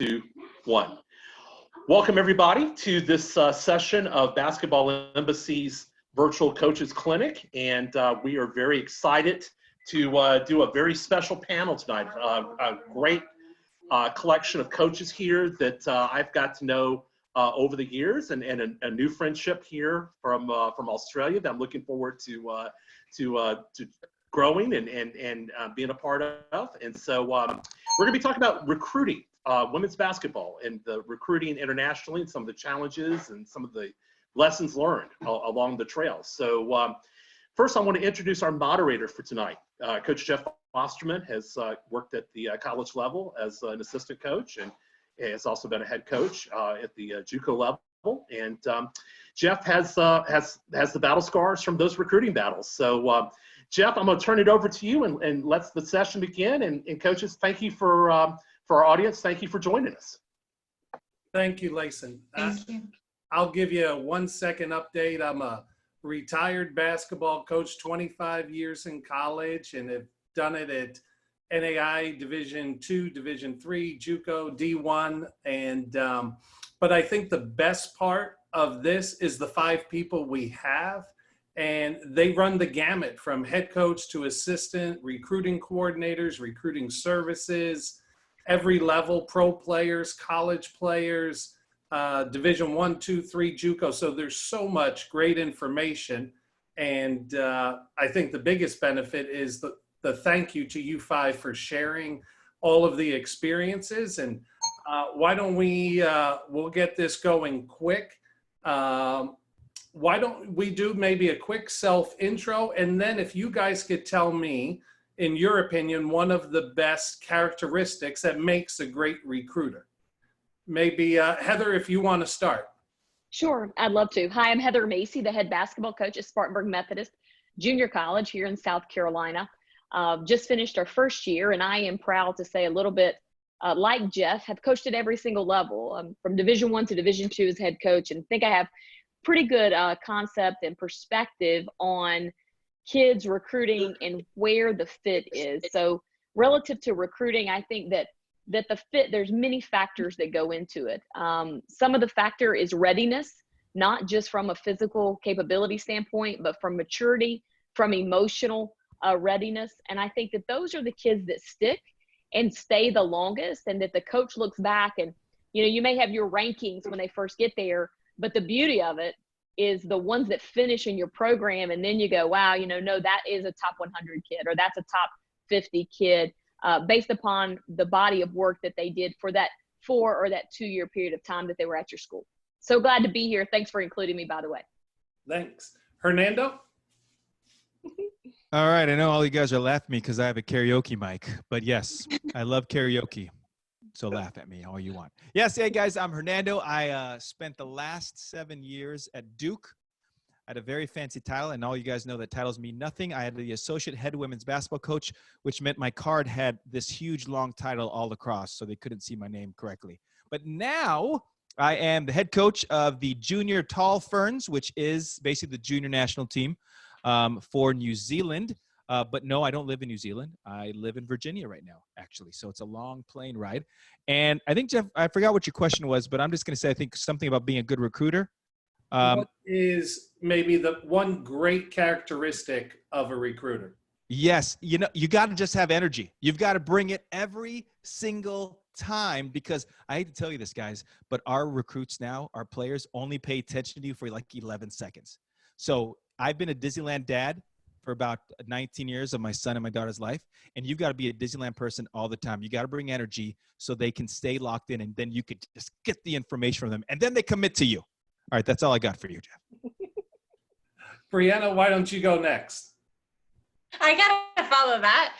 2, 1. Welcome everybody to this session of Basketball Embassy's Virtual Coaches Clinic, and we are very excited to do a very special panel tonight. A great collection of coaches here that I've got to know over the years, and a new friendship here from Australia that I'm looking forward to growing and being a part of. And so we're going to be talking about recruiting women's basketball and the recruiting internationally, and some of the challenges and some of the lessons learned along the trail. So first, I want to introduce our moderator for tonight. Coach Jeff Osterman has worked at the college level as an assistant coach, and has also been a head coach at the JUCO level. And Jeff has the battle scars from those recruiting battles. So Jeff, I'm going to turn it over to you and let the session begin. And coaches, thank you for our audience. Thank you for joining us. Thank you, Layson. Thank you. I'll give you a 1-second update. I'm a retired basketball coach, 25 years in college, and have done it at NAI Division II, Division III, JUCO, D1. And but I think the best part of this is the 5 people we have, and they run the gamut from head coach to assistant, recruiting coordinators, recruiting services, every level, pro players, college players, Division I, II, III, JUCO. So there's so much great information. And I think the biggest benefit is the thank you to you 5 for sharing all of the experiences. And why don't we'll get this going quick. Why don't we do maybe a quick self intro? And then if you guys could tell me, in your opinion, one of the best characteristics that makes a great recruiter. Maybe Heather, if you want to start. Sure, I'd love to. Hi, I'm Heather Macy, the head basketball coach at Spartanburg Methodist Junior College here in South Carolina. Just finished our first year, and I am proud to say a little bit like Jeff, have coached at every single level, from Division I to Division II as head coach, and think I have pretty good concept and perspective on kids recruiting and where the fit is. So relative to recruiting, I think that the fit, there's many factors that go into it. Some of the factor is readiness, not just from a physical capability standpoint, but from maturity, from emotional readiness. And I think that those are the kids that stick and stay the longest, and that the coach looks back and, you may have your rankings when they first get there, but the beauty of it is the ones that finish in your program, and then you go, wow, no, that is a top 100 kid, or that's a top 50 kid, based upon the body of work that they did for that 4 or that 2-year period of time that they were at your school. So glad to be here. Thanks for including me, by the way. Thanks. Hernando? All right, I know all you guys are laughing at me because I have a karaoke mic, but yes, I love karaoke. So laugh at me all you want. Yes, hey guys, I'm Hernando. I spent the last 7 years at Duke. I had a very fancy title, and all you guys know that titles mean nothing. I had the associate head women's basketball coach, which meant my card had this huge long title all across, so they couldn't see my name correctly. But now I am the head coach of the Junior Tall Ferns, which is basically the junior national team for New Zealand. But no, I don't live in New Zealand. I live in Virginia right now, actually. So it's a long plane ride. And I think, Jeff, I forgot what your question was, but I'm just going to say, I think something about being a good recruiter. What is maybe the one great characteristic of a recruiter? Yes. You got to just have energy. You've got to bring it every single time, because I hate to tell you this, guys, but our recruits now, our players only pay attention to you for like 11 seconds. So I've been a Disneyland dad for about 19 years of my son and my daughter's life. And you've got to be a Disneyland person all the time. You got to bring energy so they can stay locked in, and then you could just get the information from them, and then they commit to you. All right, that's all I got for you, Jeff. Brianna, why don't you go next? I gotta follow that.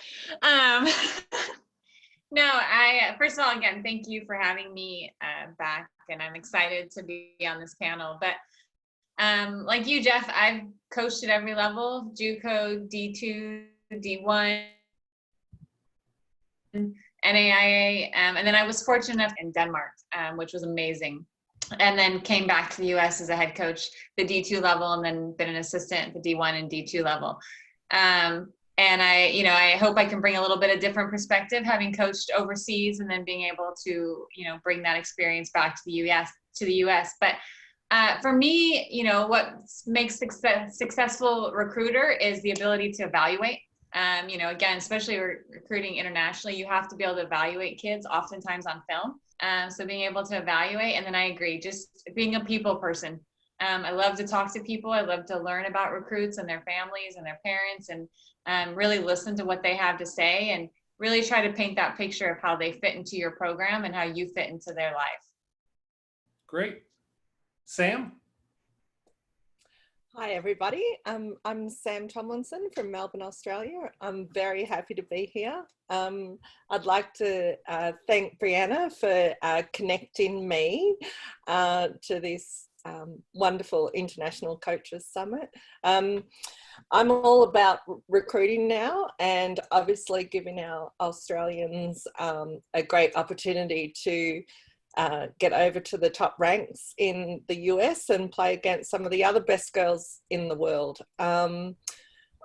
First of all, again, thank you for having me back, and I'm excited to be on this panel. But like you, Jeff, I've coached at every level: JUCO, D2, D1, NAIA, and then I was fortunate enough in Denmark, which was amazing. And then came back to the U.S. as a head coach, the D2 level, and then been an assistant at the D1 and D2 level. And I hope I can bring a little bit of different perspective, having coached overseas and then being able to, bring that experience back to the US. But for me, what makes successful recruiter is the ability to evaluate. Again, especially recruiting internationally, you have to be able to evaluate kids oftentimes on film. So being able to evaluate, and then I agree, just being a people person. I love to talk to people. I love to learn about recruits and their families and their parents, and really listen to what they have to say, and really try to paint that picture of how they fit into your program and how you fit into their life. Great. Sam? Hi, everybody. I'm Sam Tomlinson from Melbourne, Australia. I'm very happy to be here. I'd like to thank Brianna for connecting me to this wonderful International Coaches Summit. I'm all about recruiting now, and obviously giving our Australians a great opportunity to get over to the top ranks in the US and play against some of the other best girls in the world.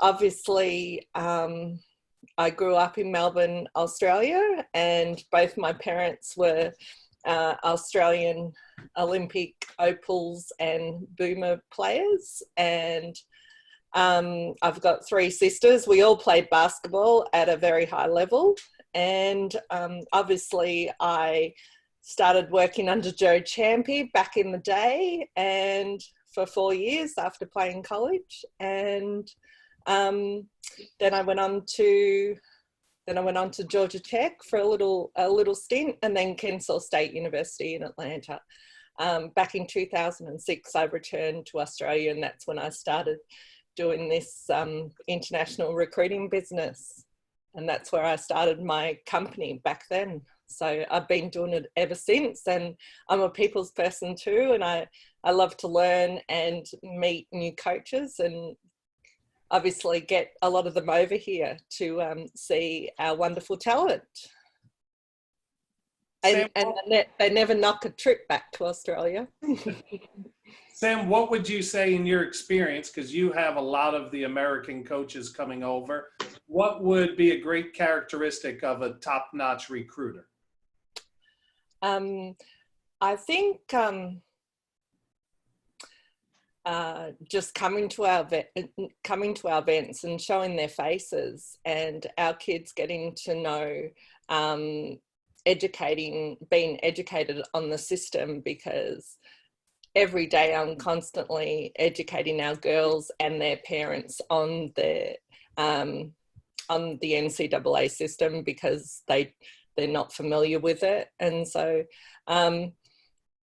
Obviously, I grew up in Melbourne, Australia, and both my parents were Australian Olympic opals and boomer players. And I've got 3 sisters. We all played basketball at a very high level. And obviously I started working under Joe Champy back in the day, and for 4 years after playing college. And then I went on to Georgia Tech for a little stint, and then Kennesaw State University in Atlanta. Back in 2006, I returned to Australia, and that's when I started doing this international recruiting business. And that's where I started my company back then. So I've been doing it ever since, and I'm a people's person too. And I love to learn and meet new coaches, and obviously get a lot of them over here to see our wonderful talent. And they never knock a trip back to Australia. Sam, what would you say in your experience, because you have a lot of the American coaches coming over, what would be a great characteristic of a top-notch recruiter? I think just coming to our events and showing their faces, and our kids getting to know, being educated on the system, because every day I'm constantly educating our girls and their parents on the NCAA system, because they're not familiar with it. And so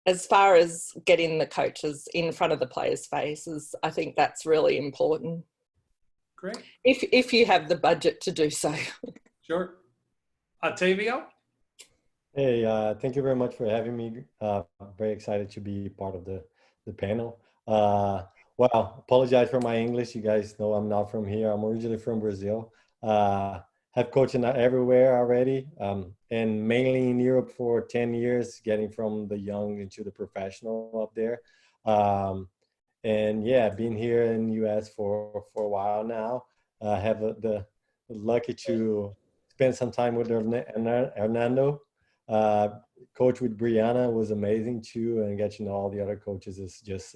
as far as getting the coaches in front of the players' faces, I think that's really important. Great. If you have the budget to do so. Sure. Octavio? Hey, thank you very much for having me. Very excited to be part of the panel. Well, apologize for my English. You guys know I'm not from here. I'm originally from Brazil. Have coached everywhere already, and mainly in Europe for 10 years, getting from the young into the professional up there. And yeah, been here in the US for a while now. Have the lucky to spend some time with Hernando. Coach with Brianna was amazing too, and get to know all the other coaches is just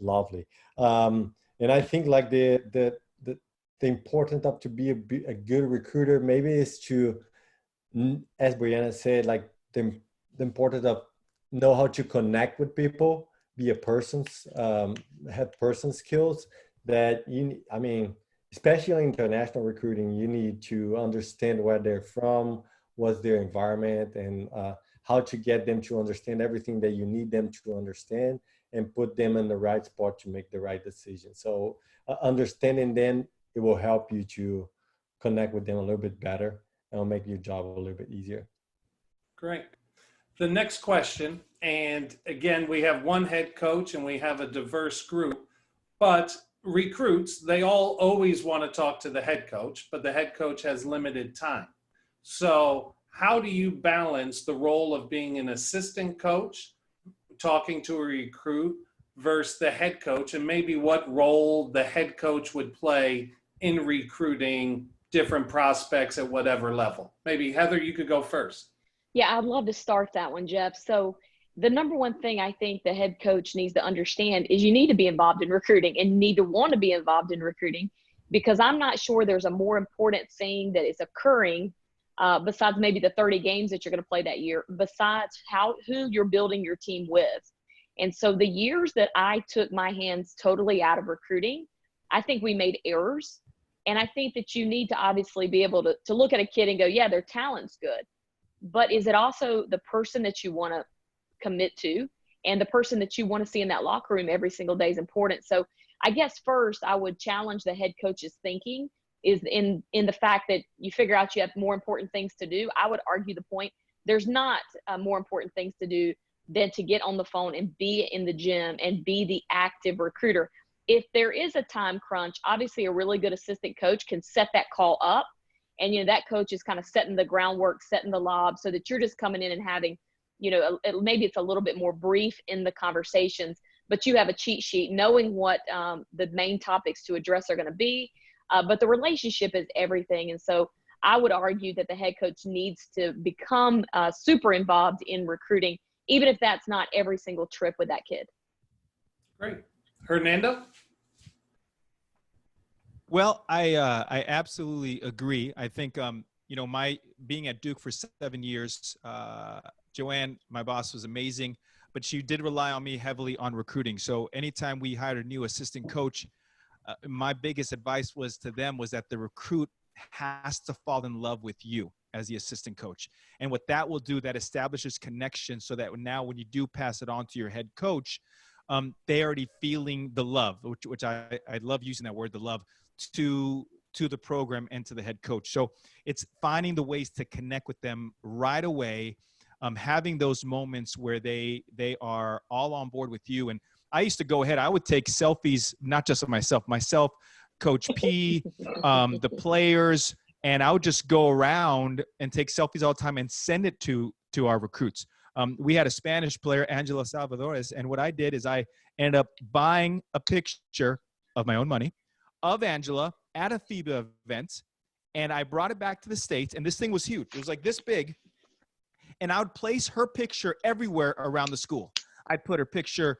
lovely. And I think like the importance of to be a good recruiter maybe is to, as Brianna said, like the importance of know how to connect with people, be a person's, have person skills that I mean, especially in international recruiting, you need to understand where they're from, what's their environment, and how to get them to understand everything that you need them to understand, and put them in the right spot to make the right decision. So understanding them, it will help you to connect with them a little bit better, and will make your job a little bit easier. Great. The next question, and again, we have one head coach and we have a diverse group, but recruits, they all always want to talk to the head coach, but the head coach has limited time. So how do you balance the role of being an assistant coach, talking to a recruit, versus the head coach, and maybe what role the head coach would play in recruiting different prospects at whatever level? Maybe Heather, you could go first. Yeah, I'd love to start that one, Jeff. So the number one thing I think the head coach needs to understand is you need to be involved in recruiting and need to want to be involved in recruiting, because I'm not sure there's a more important thing that is occurring besides maybe the 30 games that you're going to play that year, besides who you're building your team with. And so the years that I took my hands totally out of recruiting, I think we made errors. And I think that you need to obviously be able to look at a kid and go, yeah, their talent's good. But is it also the person that you want to commit to, and the person that you want to see in that locker room every single day is important. So I guess first I would challenge the head coach's thinking is in the fact that you figure out you have more important things to do. I would argue the point, there's not more important things to do than to get on the phone and be in the gym and be the active recruiter. If there is a time crunch, obviously a really good assistant coach can set that call up. And, that coach is kind of setting the groundwork, setting the lob so that you're just coming in and having, maybe it's a little bit more brief in the conversations, but you have a cheat sheet knowing what the main topics to address are going to be. But the relationship is everything. And so I would argue that the head coach needs to become super involved in recruiting, even if that's not every single trip with that kid. Great. Hernando? Well, I absolutely agree. I think, my being at Duke for 7 years, Joanne, my boss, was amazing, but she did rely on me heavily on recruiting. So anytime we hired a new assistant coach, my biggest advice was that the recruit has to fall in love with you as the assistant coach. And what that will do, that establishes connection so that now when you do pass it on to your head coach, they already feeling the love, which I love using that word, the love, to the program and to the head coach. So it's finding the ways to connect with them right away, having those moments where they are all on board with you. And I used to go ahead, I would take selfies, not just of myself, Coach P, the players, and I would just go around and take selfies all the time and send it to our recruits. We had a Spanish player, Angela Salvadores, and what I did is I ended up buying a picture of my own money of Angela at a FIBA event, and I brought it back to the States, and this thing was huge. It was like this big, and I would place her picture everywhere around the school. I'd put her picture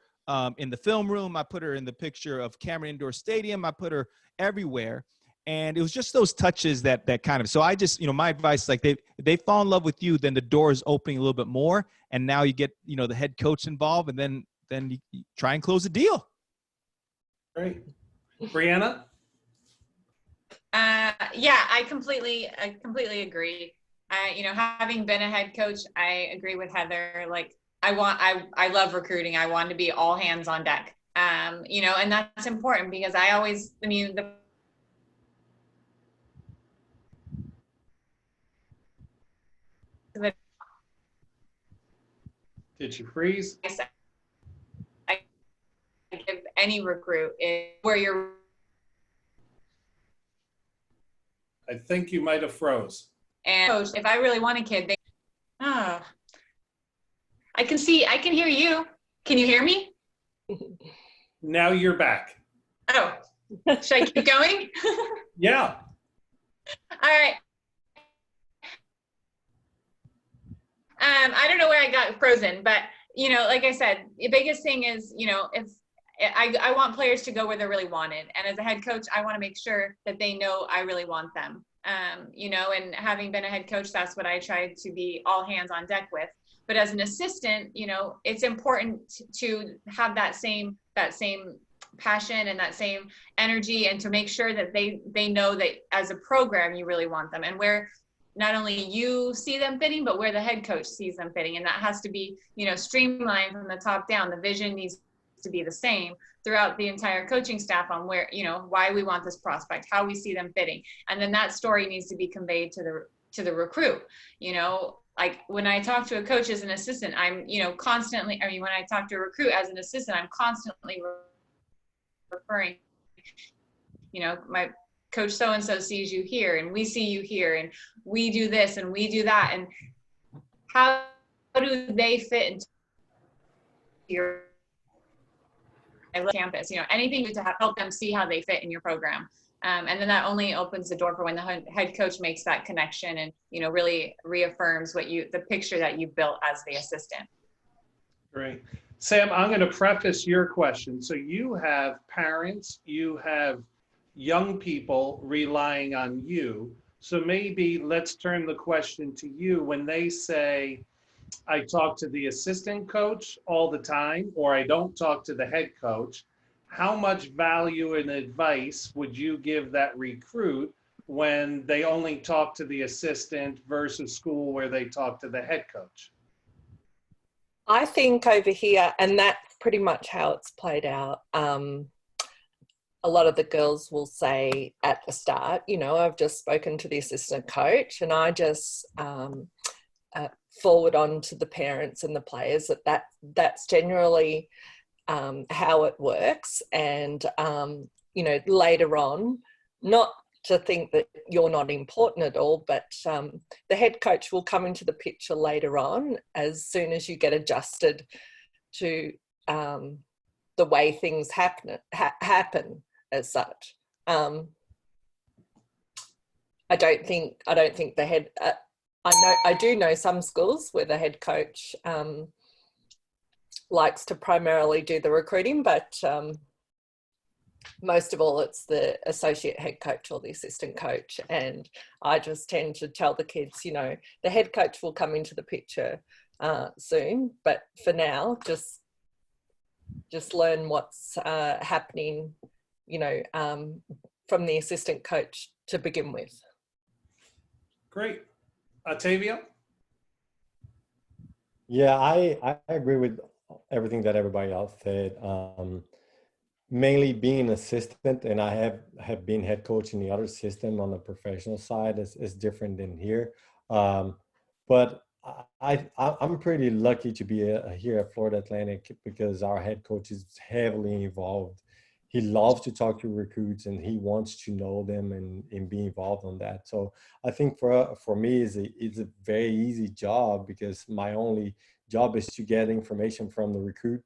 in the film room. I put her in the picture of Cameron Indoor Stadium. I put her everywhere. And it was just those touches that kind of, so I just, my advice, like they fall in love with you, then the door is opening a little bit more. And now you get, the head coach involved, and then you try and close a deal. Great. Brianna? Yeah, I completely agree. Having been a head coach, I agree with Heather. Like I love recruiting. I want to be all hands on deck. And that's important because Did you freeze? I give any recruit is where you're. I think you might have froze. And coach, if I really want a kid, I can hear you. Can you hear me? Now you're back. Oh, should I keep going? Yeah. All right. I don't know where I got frozen, but like I said, the biggest thing is, if I want players to go where they're really wanted. And as a head coach, I want to make sure that they know I really want them. And having been a head coach, that's what I tried to be all hands on deck with. But as an assistant, it's important to have that same passion and that same energy, and to make sure that they know that as a program, you really want them, and where not only you see them fitting, but where the head coach sees them fitting. And that has to be, streamlined from the top down. The vision needs to be the same throughout the entire coaching staff on where, why we want this prospect, how we see them fitting. And then that story needs to be conveyed to the recruit. Like when I talk to a coach as an assistant, I'm, constantly, when I talk to a recruit as an assistant, I'm constantly referring, my coach so-and-so sees you here, and we see you here, and we do this and we do that. And how do they fit into your campus? Anything to help them see how they fit in your program. And then that only opens the door for when the head coach makes that connection and, you know, really reaffirms the picture that you built as the assistant. Great. Sam, I'm going to preface your question. So you have parents, you have young people relying on you. So maybe let's turn the question to you. When they say, I talk to the assistant coach all the time, or I don't talk to the head coach, how much value and advice would you give that recruit when they only talk to the assistant versus school where they talk to the head coach? I think over here, and that's pretty much how it's played out. A lot of the girls will say at the start, you know, I've just spoken to the assistant coach, and I just forward on to the parents and the players that's generally how it works. And, you know, later on, not to think that you're not important at all, but the head coach will come into the picture later on as soon as you get adjusted to the way things happen as such. I don't think the head, I do know some schools where the head coach likes to primarily do the recruiting, but most of all, it's the associate head coach or the assistant coach. And I just tend to tell the kids, you know, the head coach will come into the picture soon, but for now, just learn what's happening, you know, from the assistant coach to begin with. Great. Octavio? Yeah, I agree with everything that everybody else said. Mainly being an assistant, and I have been head coach in the other system on the professional side is different than here. But I'm pretty lucky to be here at Florida Atlantic because our head coach is heavily involved. He loves to talk to recruits and he wants to know them and be involved on that. So I think for me, it's a very easy job because my only job is to get information from the recruit,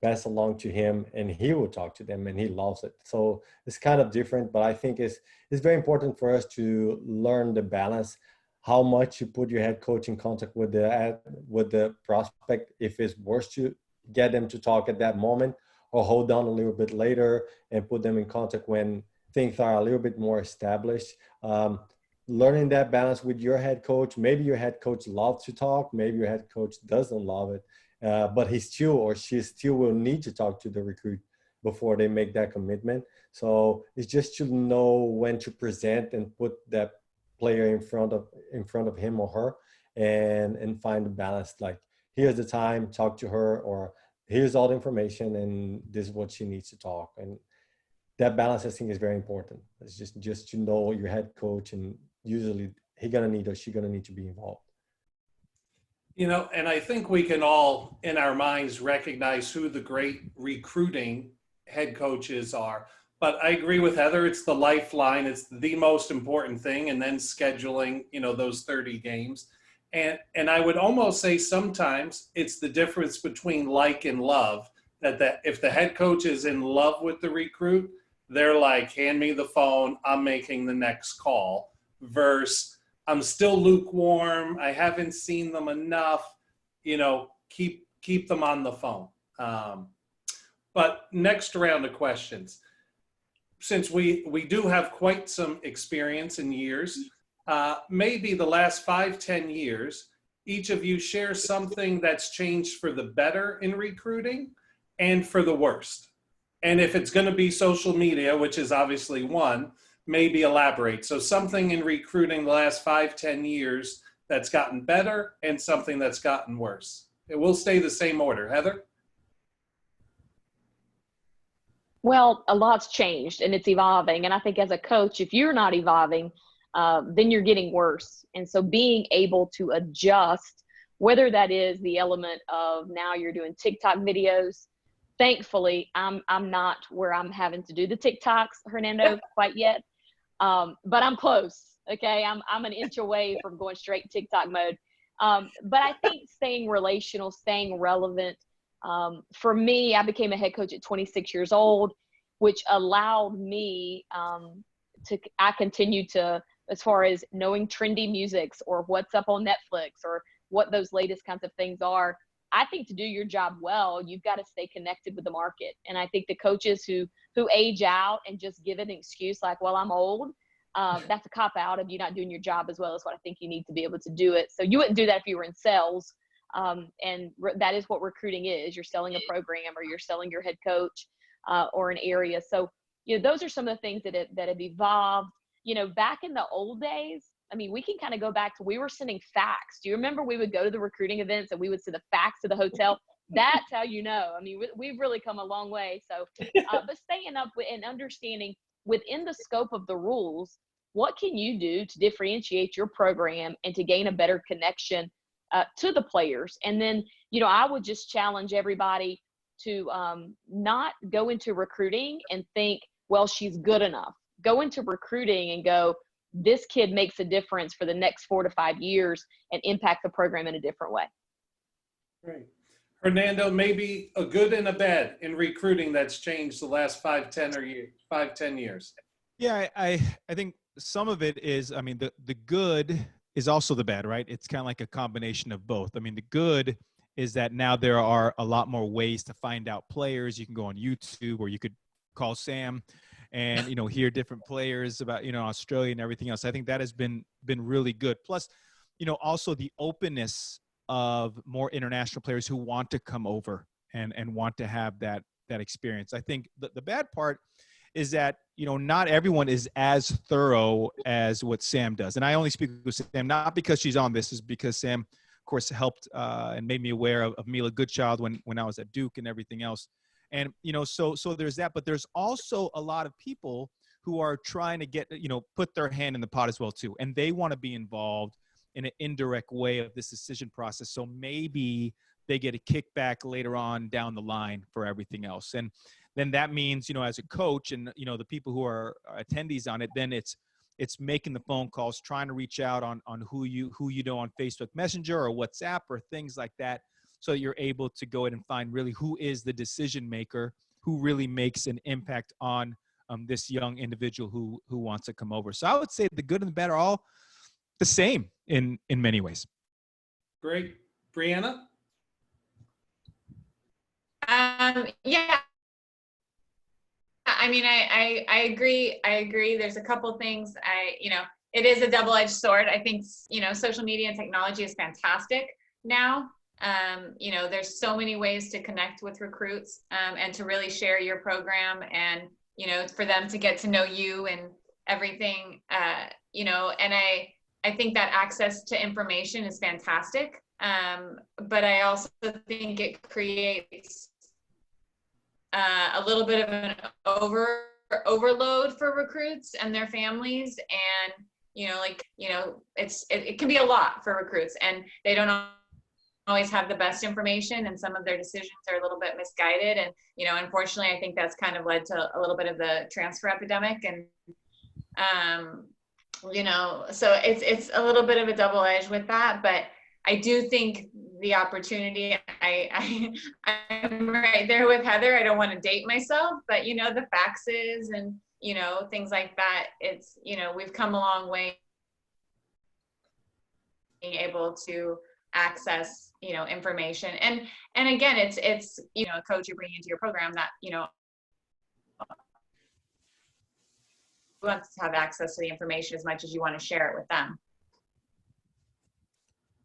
pass along to him, and he will talk to them, and he loves it. So it's kind of different, but I think it's very important for us to learn the balance, how much you put your head coach in contact with the prospect, if it's worth to get them to talk at that moment, or hold on a little bit later and put them in contact when things are a little bit more established. Learning that balance with your head coach. Maybe your head coach loves to talk, maybe your head coach doesn't love it. But he still or she still will need to talk to the recruit before they make that commitment. So it's just to know when to present and put that player in front of him or her and find the balance. Like, here's the time, talk to her, or here's all the information and this is what she needs to talk. And that balance, I think, is very important. It's just to know your head coach, and usually he gonna need or she gonna need to be involved. You know, and I think we can all in our minds recognize who the great recruiting head coaches are. But I agree with Heather, it's the lifeline, it's the most important thing, and then scheduling, you know, those 30 games. And I would almost say sometimes it's the difference between like and love, that if the head coach is in love with the recruit, they're like, hand me the phone, I'm making the next call, versus I'm still lukewarm, I haven't seen them enough, you know, keep them on the phone. But next round of questions. Since we do have quite some experience in years, maybe the last 5-10 years, each of you share something that's changed for the better in recruiting and for the worst. And if it's going to be social media, which is obviously one, maybe elaborate. So something in recruiting the last 5-10 years that's gotten better and something that's gotten worse. It will stay the same order. Heather? Well, a lot's changed and it's evolving. And I think as a coach, if you're not evolving, then you're getting worse. And so being able to adjust, whether that is the element of now you're doing TikTok videos. Thankfully, I'm not where I'm having to do the TikToks, Hernando, quite yet. But I'm close. Okay. I'm an inch away from going straight TikTok mode. But I think staying relational, staying relevant. For me, I became a head coach at 26 years old, which allowed me I continue to, as far as knowing trendy musics or what's up on Netflix or what those latest kinds of things are. I think to do your job well, you've got to stay connected with the market. And I think the coaches who age out and just give an excuse like, well, I'm old, that's a cop out of you not doing your job as well as what I think you need to be able to do it. So you wouldn't do that if you were in sales. That is what recruiting is. You're selling a program or you're selling your head coach or an area. So, those are some of the things that have evolved. Back in the old days, I mean, we can kind of go back to, we were sending fax. Do you remember we would go to the recruiting events and we would send a fax to the hotel? That's how I mean, we've really come a long way. So, but staying up with and understanding within the scope of the rules, what can you do to differentiate your program and to gain a better connection to the players? And then, I would just challenge everybody to not go into recruiting and think, well, she's good enough. Go into recruiting and go, this kid makes a difference for the next 4 to 5 years and impact the program in a different way. Great. Hernando, maybe a good and a bad in recruiting that's changed the last 5-10 years. Yeah, I think some of it is, I mean, the good is also the bad, right? It's kind of like a combination of both. I mean, the good is that now there are a lot more ways to find out players. You can go on YouTube or you could call Sam and, hear different players about, Australia and everything else. I think that has been really good. Plus, also the openness of more international players who want to come over and want to have that experience. I think the bad part is that, not everyone is as thorough as what Sam does. And I only speak with Sam, not because she's on this, is because Sam, of course, helped and made me aware of Mila Goodchild when I was at Duke and everything else. And, so there's that, but there's also a lot of people who are trying to get, put their hand in the pot as well too. And they want to be involved in an indirect way of this decision process. So maybe they get a kickback later on down the line for everything else. And then that means, as a coach and, the people who are attendees on it, then it's making the phone calls, trying to reach out on who you know on Facebook Messenger or WhatsApp or things like that. So that you're able to go ahead and find really who is the decision maker, who really makes an impact on this young individual who wants to come over. So I would say the good and the bad are all the same in many ways. Great. Brianna? Yeah. I mean, I agree. There's a couple things it is a double-edged sword. I think, social media and technology is fantastic now. There's so many ways to connect with recruits and to really share your program and, for them to get to know you and everything, and I think that access to information is fantastic. But I also think it creates a little bit of an overload for recruits and their families. And, it can be a lot for recruits and they don't always have the best information and some of their decisions are a little bit misguided. And, unfortunately, I think that's kind of led to a little bit of the transfer epidemic. And, so it's a little bit of a double edge with that, but I do think the opportunity, I'm right there with Heather. I don't want to date myself, but, the faxes and, things like that, it's, we've come a long way being able to access, information. And again, it's, a coach you bring into your program that, wants to have access to the information as much as you want to share it with them.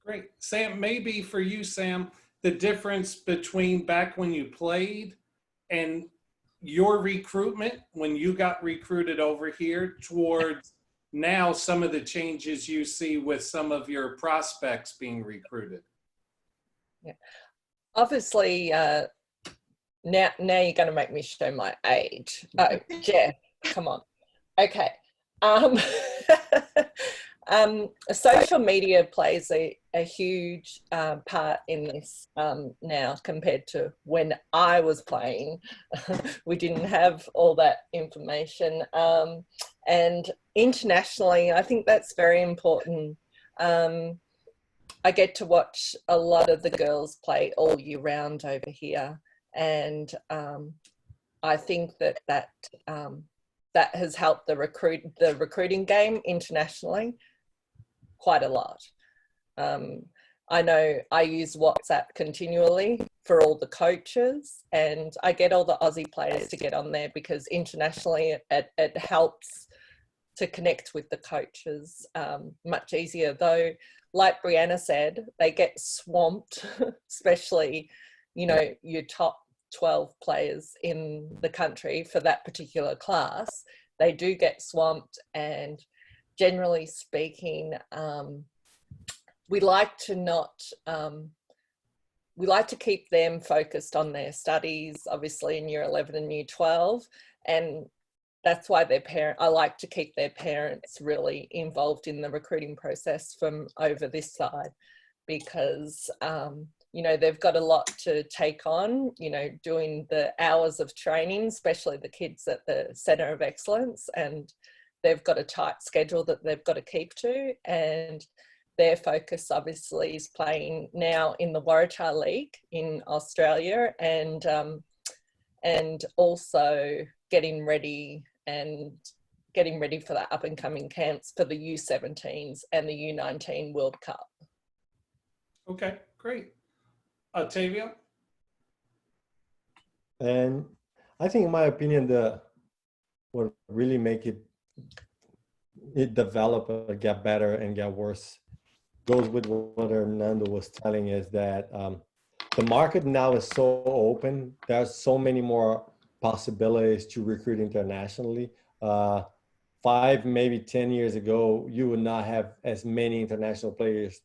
Great. Sam, maybe for you, Sam, the difference between back when you played and your recruitment, when you got recruited over here, towards now some of the changes you see with some of your prospects being recruited. Yeah. Obviously, now you're going to make me show my age. Oh, Jeff, come on. Okay. Social media plays a huge part in this now compared to when I was playing. We didn't have all that information. And internationally, I think that's very important. I get to watch a lot of the girls play all year round over here. And I think that that has helped the recruiting game internationally quite a lot. I know I use WhatsApp continually for all the coaches, and I get all the Aussie players to get on there because internationally it helps to connect with the coaches much easier. Though, like Brianna said, they get swamped, especially, you know, your top 12 players in the country for that particular class. They do get swamped, and generally speaking, we like to keep them focused on their studies, obviously in year 11 and year 12. And that's why I like to keep their parents really involved in the recruiting process from over this side, because, you know, they've got a lot to take on, you know, doing the hours of training, especially the kids at the Centre of Excellence, and they've got a tight schedule that they've got to keep to. And their focus obviously is playing now in the Waratah League in Australia, and also getting ready for the up and coming camps for the U17s and the U19 World Cup. Okay, great. Tavia? And I think, in my opinion, what really make it develop or get better and get worse goes with what Hernando was telling, is that the market now is so open. There's so many more possibilities to recruit internationally. 5, maybe 10 years ago, you would not have as many international players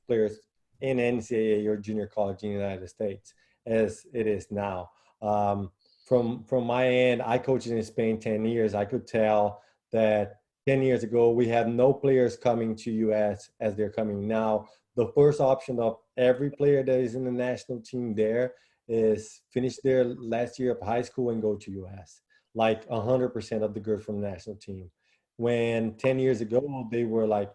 in NCAA or junior college in the United States as it is now. From my end, I coached in Spain 10 years. I could tell that 10 years ago, we had no players coming to US as they're coming now. The first option of every player that is in the national team there is finish their last year of high school and go to US, like 100% of the girls from the national team. When 10 years ago, they were like,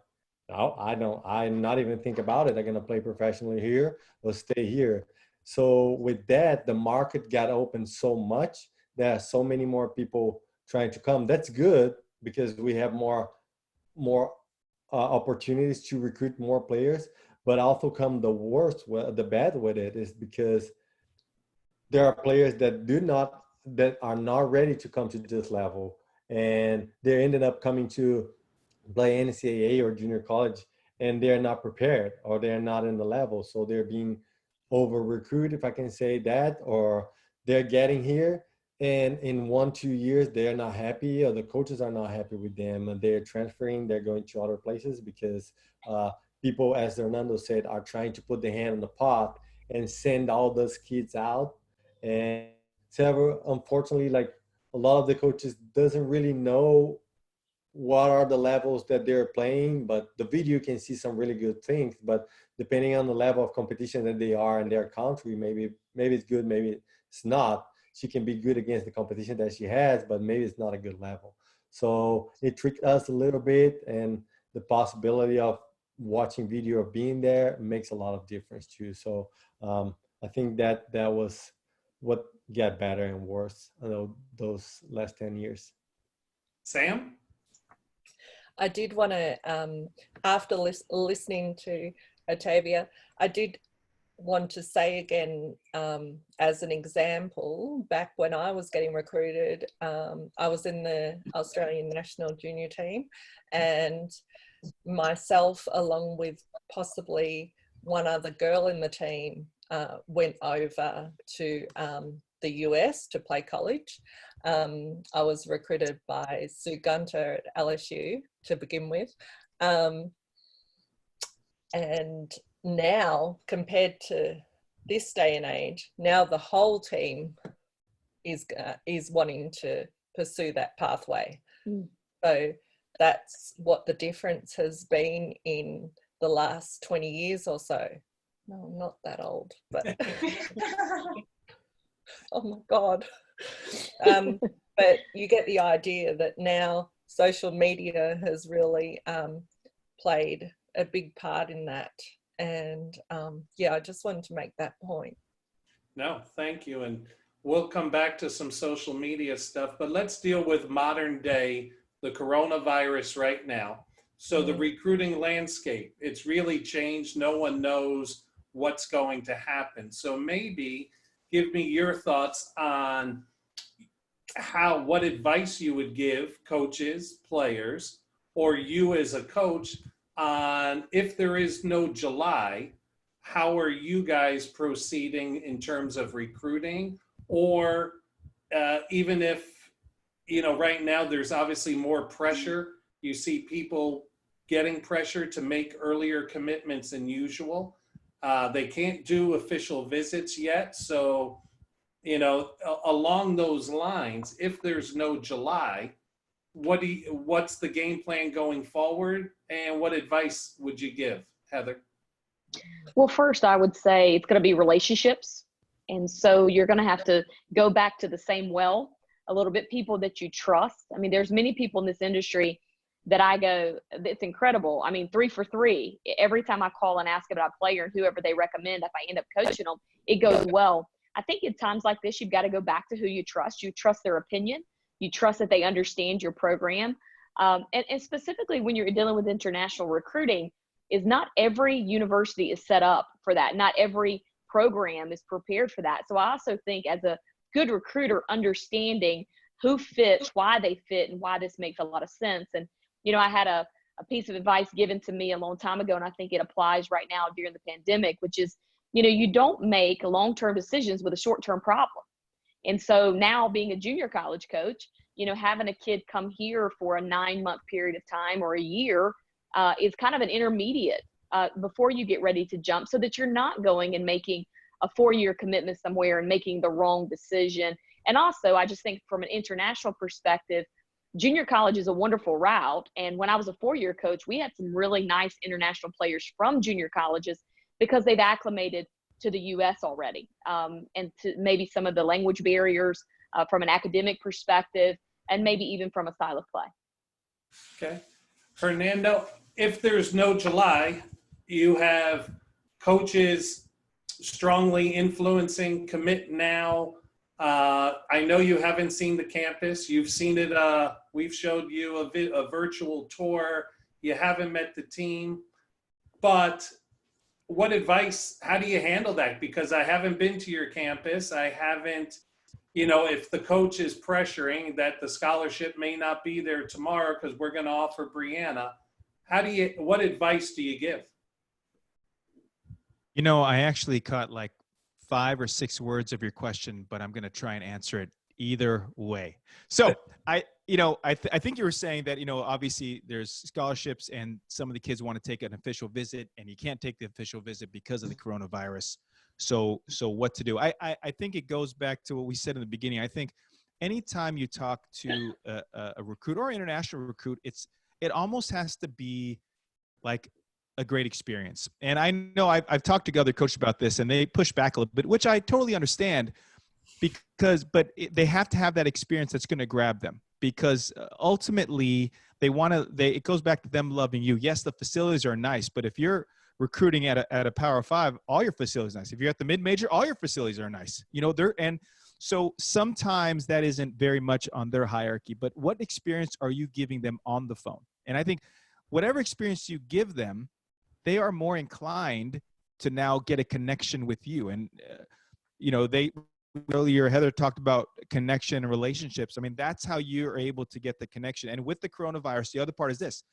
no, I'm not even think about it. I'm going to play professionally here or stay here. So with that, the market got open so much. There are so many more people trying to come. That's good, because we have more opportunities to recruit more players. But also come the bad with it is because there are players that are not ready to come to this level, and they ended up coming to play NCAA or junior college, and they're not prepared, or they're not in the level. So they're being over recruited, if I can say that, or they're getting here, and in 1-2 years, they're not happy, or the coaches are not happy with them, and they're transferring, they're going to other places because people, as Hernando said, are trying to put their hand in the pot and send all those kids out. And unfortunately, like, a lot of the coaches doesn't really know what are the levels that they're playing, but the video can see some really good things. But depending on the level of competition that they are in their country, maybe it's good, maybe it's not. She can be good against the competition that she has, but maybe it's not a good level. So it tricked us a little bit, and the possibility of watching video or being there makes a lot of difference too. So I think that was what got better and worse, those last 10 years. Sam? I did want to, after listening to Otavia, I did want to say again, as an example, back when I was getting recruited, I was in the Australian national junior team, and myself, along with possibly one other girl in the team, went over to the US to play college. I was recruited by Sue Gunter at LSU to begin with. And now, compared to this day and age, now the whole team is wanting to pursue that pathway. So that's what the difference has been in the last 20 years or so. No, I'm not that old, but oh my God. But you get the idea that now social media has really played a big part in that. And yeah, I just wanted to make that point. No, thank you. And we'll come back to some social media stuff, but let's deal with modern day the coronavirus right now. So the recruiting landscape, it's really changed. No one knows what's going to happen. So maybe give me your thoughts on what advice you would give coaches, players, or you as a coach on if there is no July, how are you guys proceeding in terms of recruiting? Or even if, right now there's obviously more pressure, you see people getting pressure to make earlier commitments than usual. They can't do official visits yet. So, along those lines, if there's no July, what's the game plan going forward, and what advice would you give, Heather? Well, first, I would say it's going to be relationships. And so you're going to have to go back to the same well a little bit, people that you trust. I mean, there's many people in this industry that I go, it's incredible. I mean, 3 for 3. Every time I call and ask about a player and whoever they recommend, if I end up coaching them, it goes well. I think at times like this, you've got to go back to who you trust. You trust their opinion. You trust that they understand your program. And specifically when you're dealing with international recruiting, is not every university is set up for that. Not every program is prepared for that. So I also think as a good recruiter, understanding who fits, why they fit, and why this makes a lot of sense. And, I had a piece of advice given to me a long time ago, and I think it applies right now during the pandemic, which is, you don't make long-term decisions with a short-term problem. And so now being a junior college coach, having a kid come here for a 9-month period of time or a year is kind of an intermediate before you get ready to jump, so that you're not going and making a 4-year commitment somewhere and making the wrong decision. And also, I just think from an international perspective, junior college is a wonderful route. And when I was a 4-year coach, we had some really nice international players from junior colleges because they've acclimated to the U.S. already, and to maybe some of the language barriers from an academic perspective, and maybe even from a style of play. Okay. Hernando, if there's no July, you have coaches strongly influencing commit now. I know you haven't seen the campus. You've seen it. We've showed you a virtual tour. You haven't met the team. But what advice, how do you handle that? Because I haven't been to your campus. I haven't, if the coach is pressuring that the scholarship may not be there tomorrow because we're going to offer Brianna, what advice do you give? I actually caught like 5 or 6 words of your question, but I'm going to try and answer it either way. So I think you were saying that, obviously there's scholarships and some of the kids want to take an official visit and you can't take the official visit because of the coronavirus. So what to do? I think it goes back to what we said in the beginning. I think anytime you talk to a recruit or international recruit, it almost has to be like a great experience. And I know I've talked to other coaches about this and they push back a little bit, which I totally understand they have to have that experience that's going to grab them, because ultimately it goes back to them loving you. Yes, the facilities are nice, but if you're recruiting at a Power 5, all your facilities are nice. If you're at the mid-major, all your facilities are nice. And so sometimes that isn't very much on their hierarchy, but what experience are you giving them on the phone? And I think whatever experience you give them, they are more inclined to now get a connection with you. And, earlier, Heather talked about connection and relationships. I mean, that's how you're able to get the connection. And with the coronavirus, the other part is this.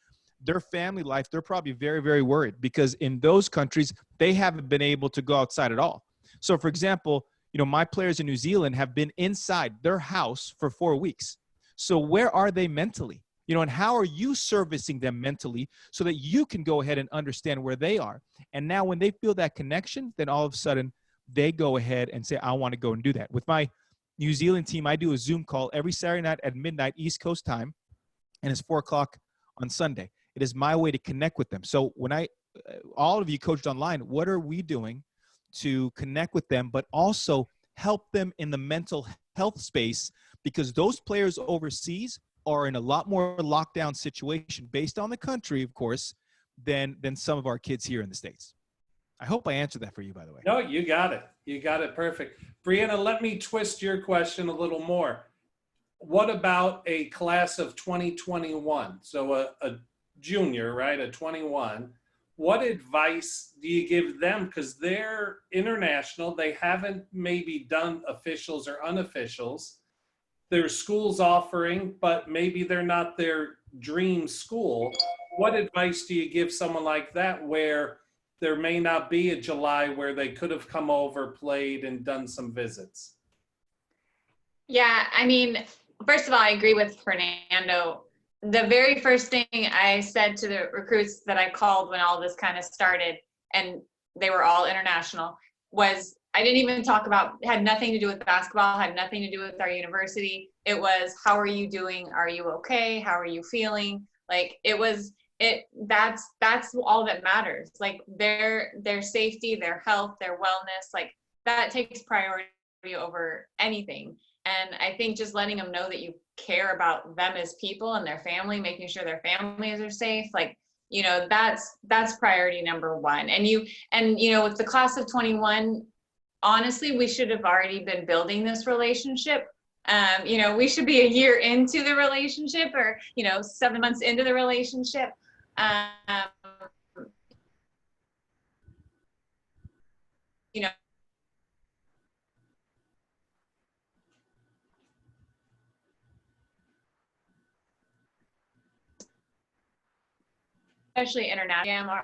Their family life, they're probably very, very worried because in those countries, they haven't been able to go outside at all. So, for example, my players in New Zealand have been inside their house for 4 weeks. So where are they mentally? And how are you servicing them mentally so that you can go ahead and understand where they are? And now when they feel that connection, then all of a sudden they go ahead and say, I want to go and do that. With my New Zealand team, I do a Zoom call every Saturday night at midnight East Coast time, and it's 4 o'clock on Sunday. It is my way to connect with them. So when all of you coached online, what are we doing to connect with them, but also help them in the mental health space? Because those players overseas are in a lot more lockdown situation based on the country, of course, than some of our kids here in the States. I hope I answered that for you, by the way. No, you got it. You got it perfect. Brianna, let me twist your question a little more. what about a class of 2021? So a junior, right? A 21. What advice do you give them? Because they're international. They haven't maybe done officials or unofficials. There's schools offering, but maybe they're not their dream school. What advice do you give someone like that where there may not be a July where they could have come over, played, and done some visits? Yeah, I mean, first of all, I agree with Fernando. The very first thing I said to the recruits that I called when all this kind of started, and they were all international, was I didn't even talk about, had nothing to do with basketball, had nothing to do with our university. It was, how are you doing? Are you okay? How are you feeling? Like that's all that matters. Like their safety, their health, their wellness, like that takes priority over anything. And I think just letting them know that you care about them as people and their family, making sure their families are safe, like, you know, that's priority number one. And you know, with the class of 21, honestly, we should have already been building this relationship. You know, we should be a year into the relationship, or, you know, 7 months into the relationship. You know, especially international,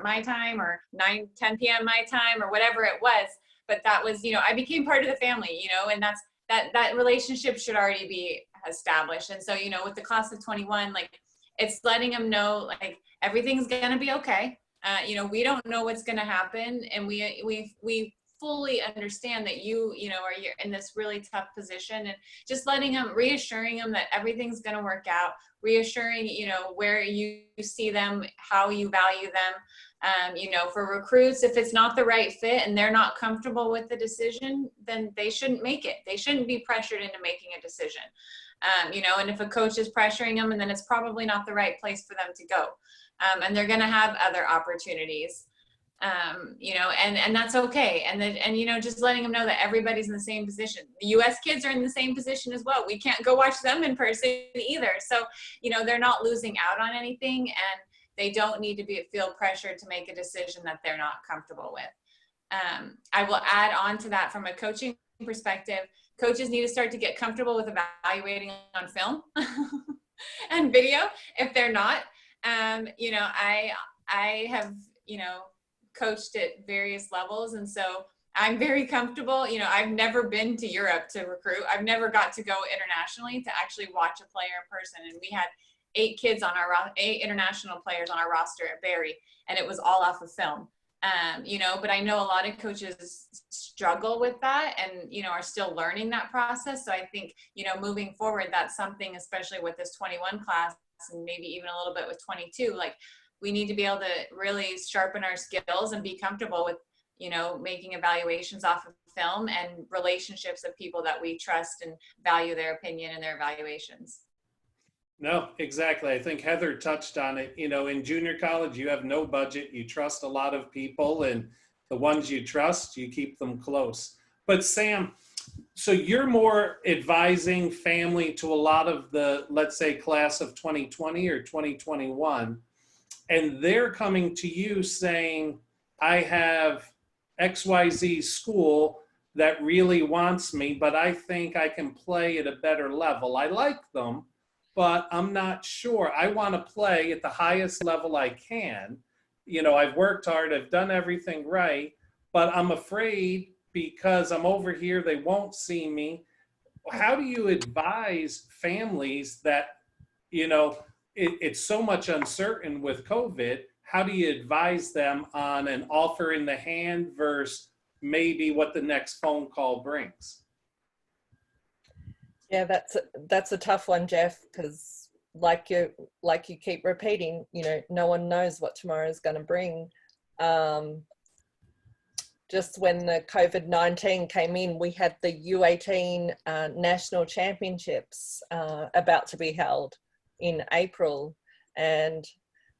my time, or 9-10 p.m. my time, or whatever it was. But that was, you know, I became part of the family, you know, and that relationship should already be established. And so, you know, with the class of 21, like, it's letting them know, like, everything's gonna be okay. You know, we don't know what's gonna happen, and we fully understand that you're in this really tough position, and just reassuring them that everything's gonna work out, reassuring, you know, where you see them, how you value them. You know, for recruits, if it's not the right fit and they're not comfortable with the decision, then they shouldn't make it. They shouldn't be pressured into making a decision. You know, and if a coach is pressuring them, and then it's probably not the right place for them to go. And they're going to have other opportunities. You know, and that's okay. And you know, just letting them know that everybody's in the same position. The U.S. kids are in the same position as well. We can't go watch them in person either. So, you know, they're not losing out on anything, and they don't need to feel pressured to make a decision that they're not comfortable with. I will add on to that from a coaching perspective. Coaches need to start to get comfortable with evaluating on film and video if they're not. You know, I have, you know, coached at various levels, and so I'm very comfortable. You know, I've never been to Europe to recruit. I've never got to go internationally to actually watch a player in person. And we had 8 international players on our roster at Barry, and it was all off of film. You know, but I know a lot of coaches struggle with that, and, you know, are still learning that process. So I think, you know, moving forward, that's something, especially with this 21 class, and maybe even a little bit with 22, like, we need to be able to really sharpen our skills and be comfortable with, you know, making evaluations off of film and relationships of people that we trust and value their opinion and their evaluations. No, exactly. I think Heather touched on it. You know, in junior college, you have no budget. You trust a lot of people, and the ones you trust, you keep them close. But Sam, so you're more advising family to a lot of the, let's say, class of 2020 or 2021, and they're coming to you saying, I have XYZ school that really wants me, but I think I can play at a better level. I like them, but I'm not sure. I want to play at the highest level I can. You know, I've worked hard, I've done everything right, but I'm afraid because I'm over here, they won't see me. How do you advise families that, you know, it's so much uncertain with COVID? How do you advise them on an offer in the hand versus maybe what the next phone call brings? Yeah, that's a tough one, Jeff, because like you keep repeating, you know, no one knows what tomorrow is going to bring. Just when the COVID-19 came in, we had the U18 national championships about to be held in April, and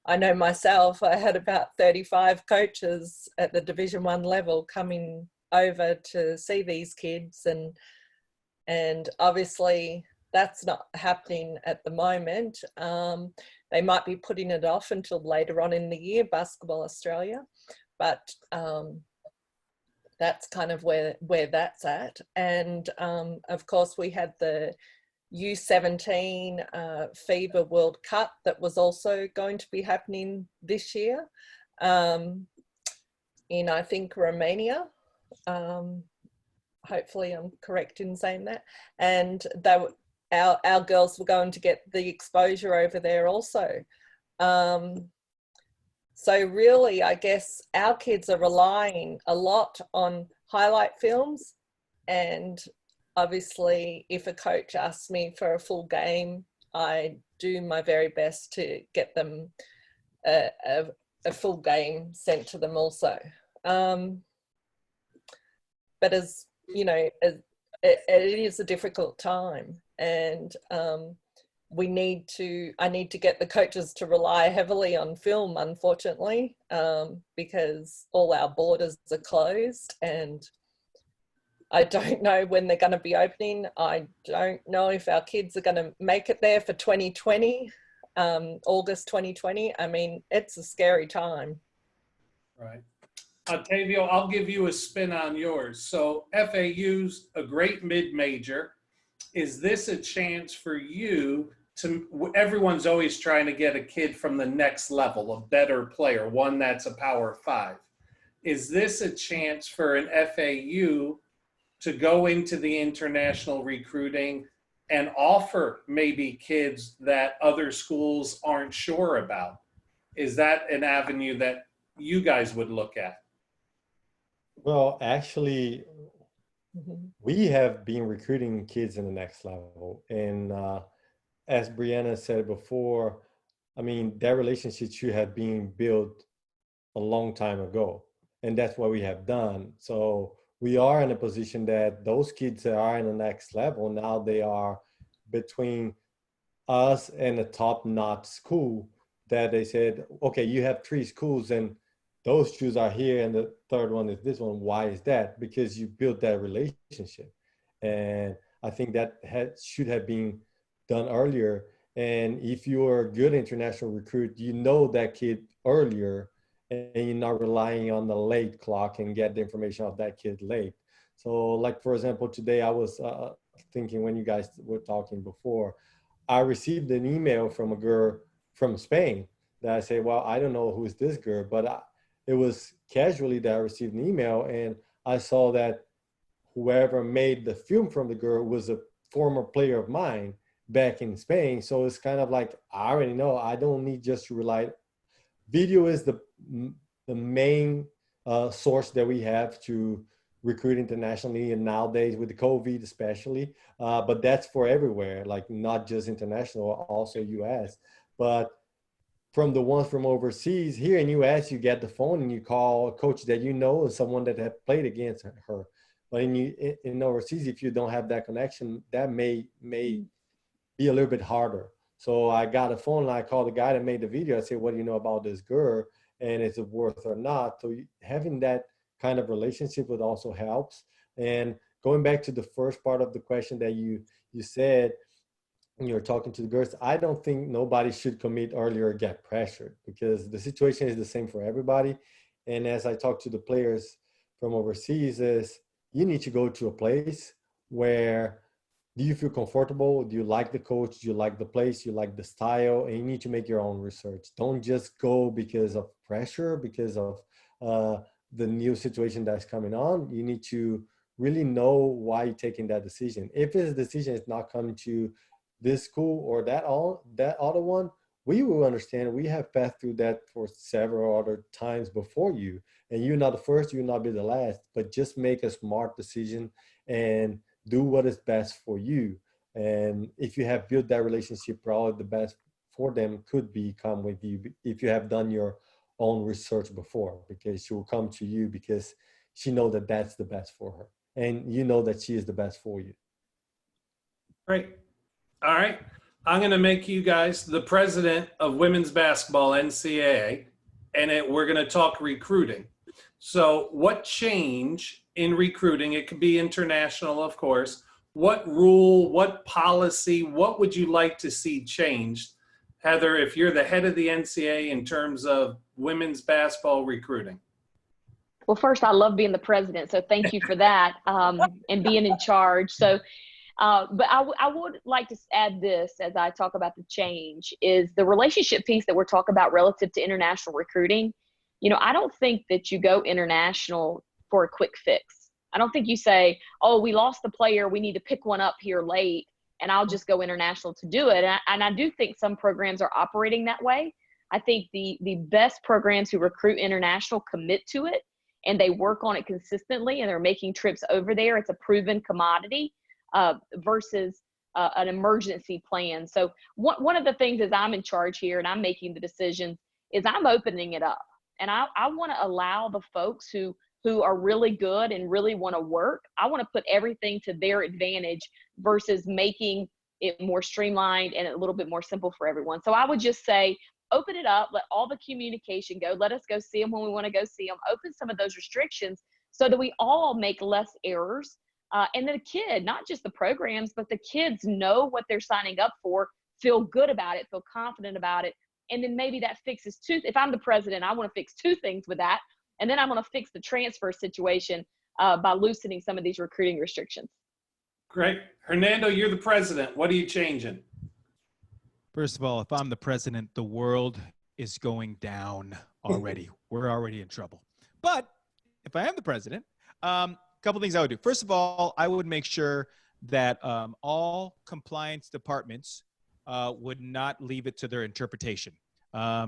I know myself, I had about 35 coaches at the Division 1 level coming over to see these kids, and obviously that's not happening at the moment. They might be putting it off until later on in the year, Basketball Australia, but that's kind of where that's at. And of course, we had the U17 FIBA World Cup that was also going to be happening this year in, I think, Romania. Hopefully I'm correct in saying that. And our girls were going to get the exposure over there also. So really, I guess our kids are relying a lot on highlight films. And obviously, if a coach asks me for a full game, I do my very best to get them a full game sent to them also. But as you know, it is a difficult time, and I need to get the coaches to rely heavily on film, unfortunately, because all our borders are closed, and I don't know when they're going to be opening. I don't know if our kids are going to make it there for 2020, August 2020. I mean, it's a scary time. Right. Tavio, I'll give you a spin on yours. So FAU's a great mid-major. Is this a chance for you to, everyone's always trying to get a kid from the next level, a better player, one that's a Power 5. Is this a chance for an FAU to go into the international recruiting and offer maybe kids that other schools aren't sure about? Is that an avenue that you guys would look at? Well, actually, we have been recruiting kids in the next level. And as Brianna said before, I mean, that relationship should have been built a long time ago. And that's what we have done. So we are in a position that those kids that are in the next level, now they are between us and a top-notch school that they said, okay, you have 3 schools and those shoes are here and the third one is this one. Why is that? Because you built that relationship. And I think that should have been done earlier. And if you're a good international recruit, you know that kid earlier and you're not relying on the late clock and get the information of that kid late. So like, for example, today I was thinking when you guys were talking before, I received an email from a girl from Spain that I say, well, I don't know who's this girl, but it was casually that I received an email and I saw that whoever made the film from the girl was a former player of mine back in Spain. So it's kind of like, I already know, I don't need just to rely. Video is the main source that we have to recruit internationally, and nowadays with the COVID especially, but that's for everywhere, like not just international, also US. But from the ones from overseas, here in US, you get the phone and you call a coach that you know, someone that had played against her. But in overseas, if you don't have that connection, that may be a little bit harder. So I got a phone and I called the guy that made the video. I said, what do you know about this girl? And is it worth or not? So having that kind of relationship would also helps. And going back to the first part of the question that you said, when you're talking to the girls, I don't think nobody should commit earlier or get pressured, because the situation is the same for everybody. And as I talk to the players from overseas, is you need to go to a place where do you feel comfortable? Do you like the coach? Do you like the place? Do you like the style? And you need to make your own research. Don't just go because of pressure, because of the new situation that's coming on. You need to really know why you're taking that decision. If this decision is not coming to this school or that other one, we will understand. We have passed through that for several other times before you, and you're not the first, you'll not be the last, but just make a smart decision and do what is best for you. And if you have built that relationship, probably the best for them could be come with you if you have done your own research before, because she will come to you because she knows that that's the best for her. And you know that she is the best for you. Great. All right. I'm going to make you guys the president of women's basketball NCAA, and we're going to talk recruiting. So what change in recruiting, it could be international, of course, what rule, what policy, what would you like to see changed? Heather, if you're the head of the NCAA in terms of women's basketball recruiting. Well, first, I love being the president, so thank you for that, and being in charge. So, but I would like to add this as I talk about the change is the relationship piece that we're talking about relative to international recruiting. You know, I don't think that you go international for a quick fix. I don't think you say, oh, we lost the player, we need to pick one up here late, and I'll just go international to do it. And I do think some programs are operating that way. I think the best programs who recruit international commit to it, and they work on it consistently, and they're making trips over there. It's a proven commodity versus an emergency plan. So one of the things is I'm in charge here and I'm making the decisions is I'm opening it up. And I want to allow the folks who are really good and really want to work, I want to put everything to their advantage versus making it more streamlined and a little bit more simple for everyone. So I would just say, open it up, let all the communication go, let us go see them when we want to go see them, open some of those restrictions so that we all make less errors. And the kid, not just the programs, but the kids know what they're signing up for, feel good about it, feel confident about it. And then maybe that fixes if I'm the president, I want to fix two things with that. And then I'm going to fix the transfer situation by loosening some of these recruiting restrictions. Great. Hernando, you're the president. What are you changing? First of all, if I'm the president, the world is going down already. We're already in trouble. But if I am the president, a couple things I would do. First of all, I would make sure that all compliance departments would not leave it to their interpretation.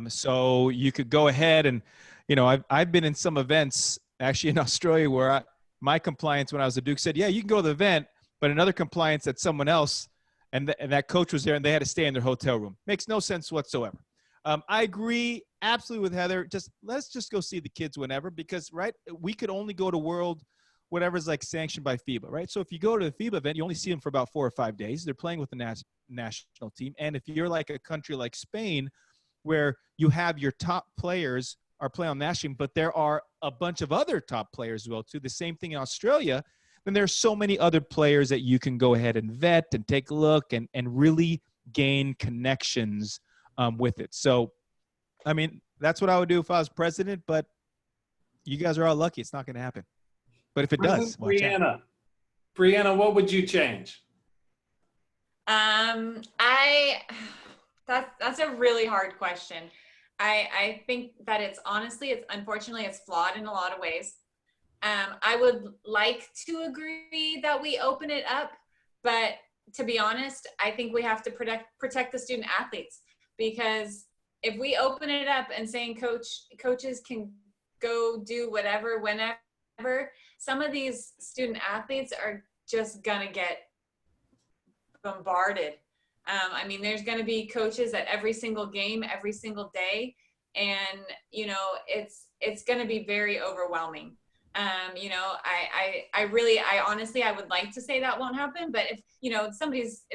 So you could go ahead and, you know, I've been in some events actually in Australia where my compliance when I was at Duke said, yeah, you can go to the event, but another compliance that someone else and that coach was there and they had to stay in their hotel room. Makes no sense whatsoever. I agree absolutely with Heather. Let's just go see the kids whenever, because right, we could only go to World whatever's like sanctioned by FIBA, right? So if you go to the FIBA event, you only see them for about 4 or 5 days. They're playing with the national team. And if you're like a country like Spain, where you have your top players are playing on the national team, but there are a bunch of other top players as well too. The same thing in Australia. Then there's so many other players that you can go ahead and vet and take a look and really gain connections with it. So, I mean, that's what I would do if I was president, but you guys are all lucky. It's not going to happen. But if it does, watch out. Brianna, what would you change? That's a really hard question. I think that unfortunately it's flawed in a lot of ways. I would like to agree that we open it up, but to be honest, I think we have to protect the student athletes, because if we open it up and saying coaches can go do whatever, whenever, some of these student athletes are just gonna get bombarded. I mean, there's going to be coaches at every single game, every single day. And, you know, it's going to be very overwhelming. You know, I honestly, I would like to say that won't happen, but if, you know, if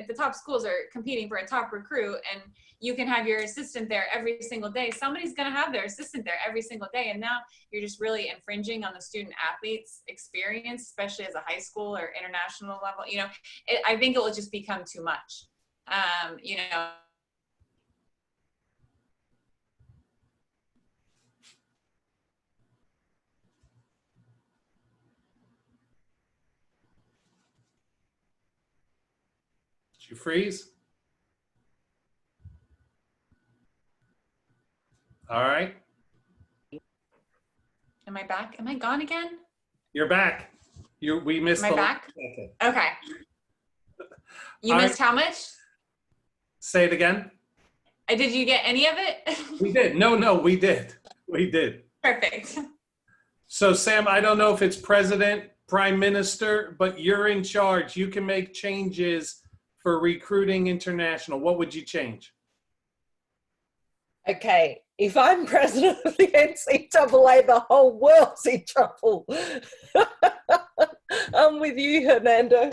the top schools are competing for a top recruit and you can have your assistant there every single day, somebody's going to have their assistant there every single day. And now you're just really infringing on the student athlete's experience, especially as a high school or international level. You know, I think it will just become too much. You know, Did you freeze? All right. am I back? Am I gone again? You're back. We missed Am I the back? second. Okay. You All missed how much? Say it again. Did you get any of it? We did. No, we did. We did. Perfect. So Sam, I don't know if it's president, prime minister, but you're in charge. You can make changes for recruiting international. What would you change? Okay, if I'm president of the NCAA, the whole world's in trouble. I'm with you, Hernando.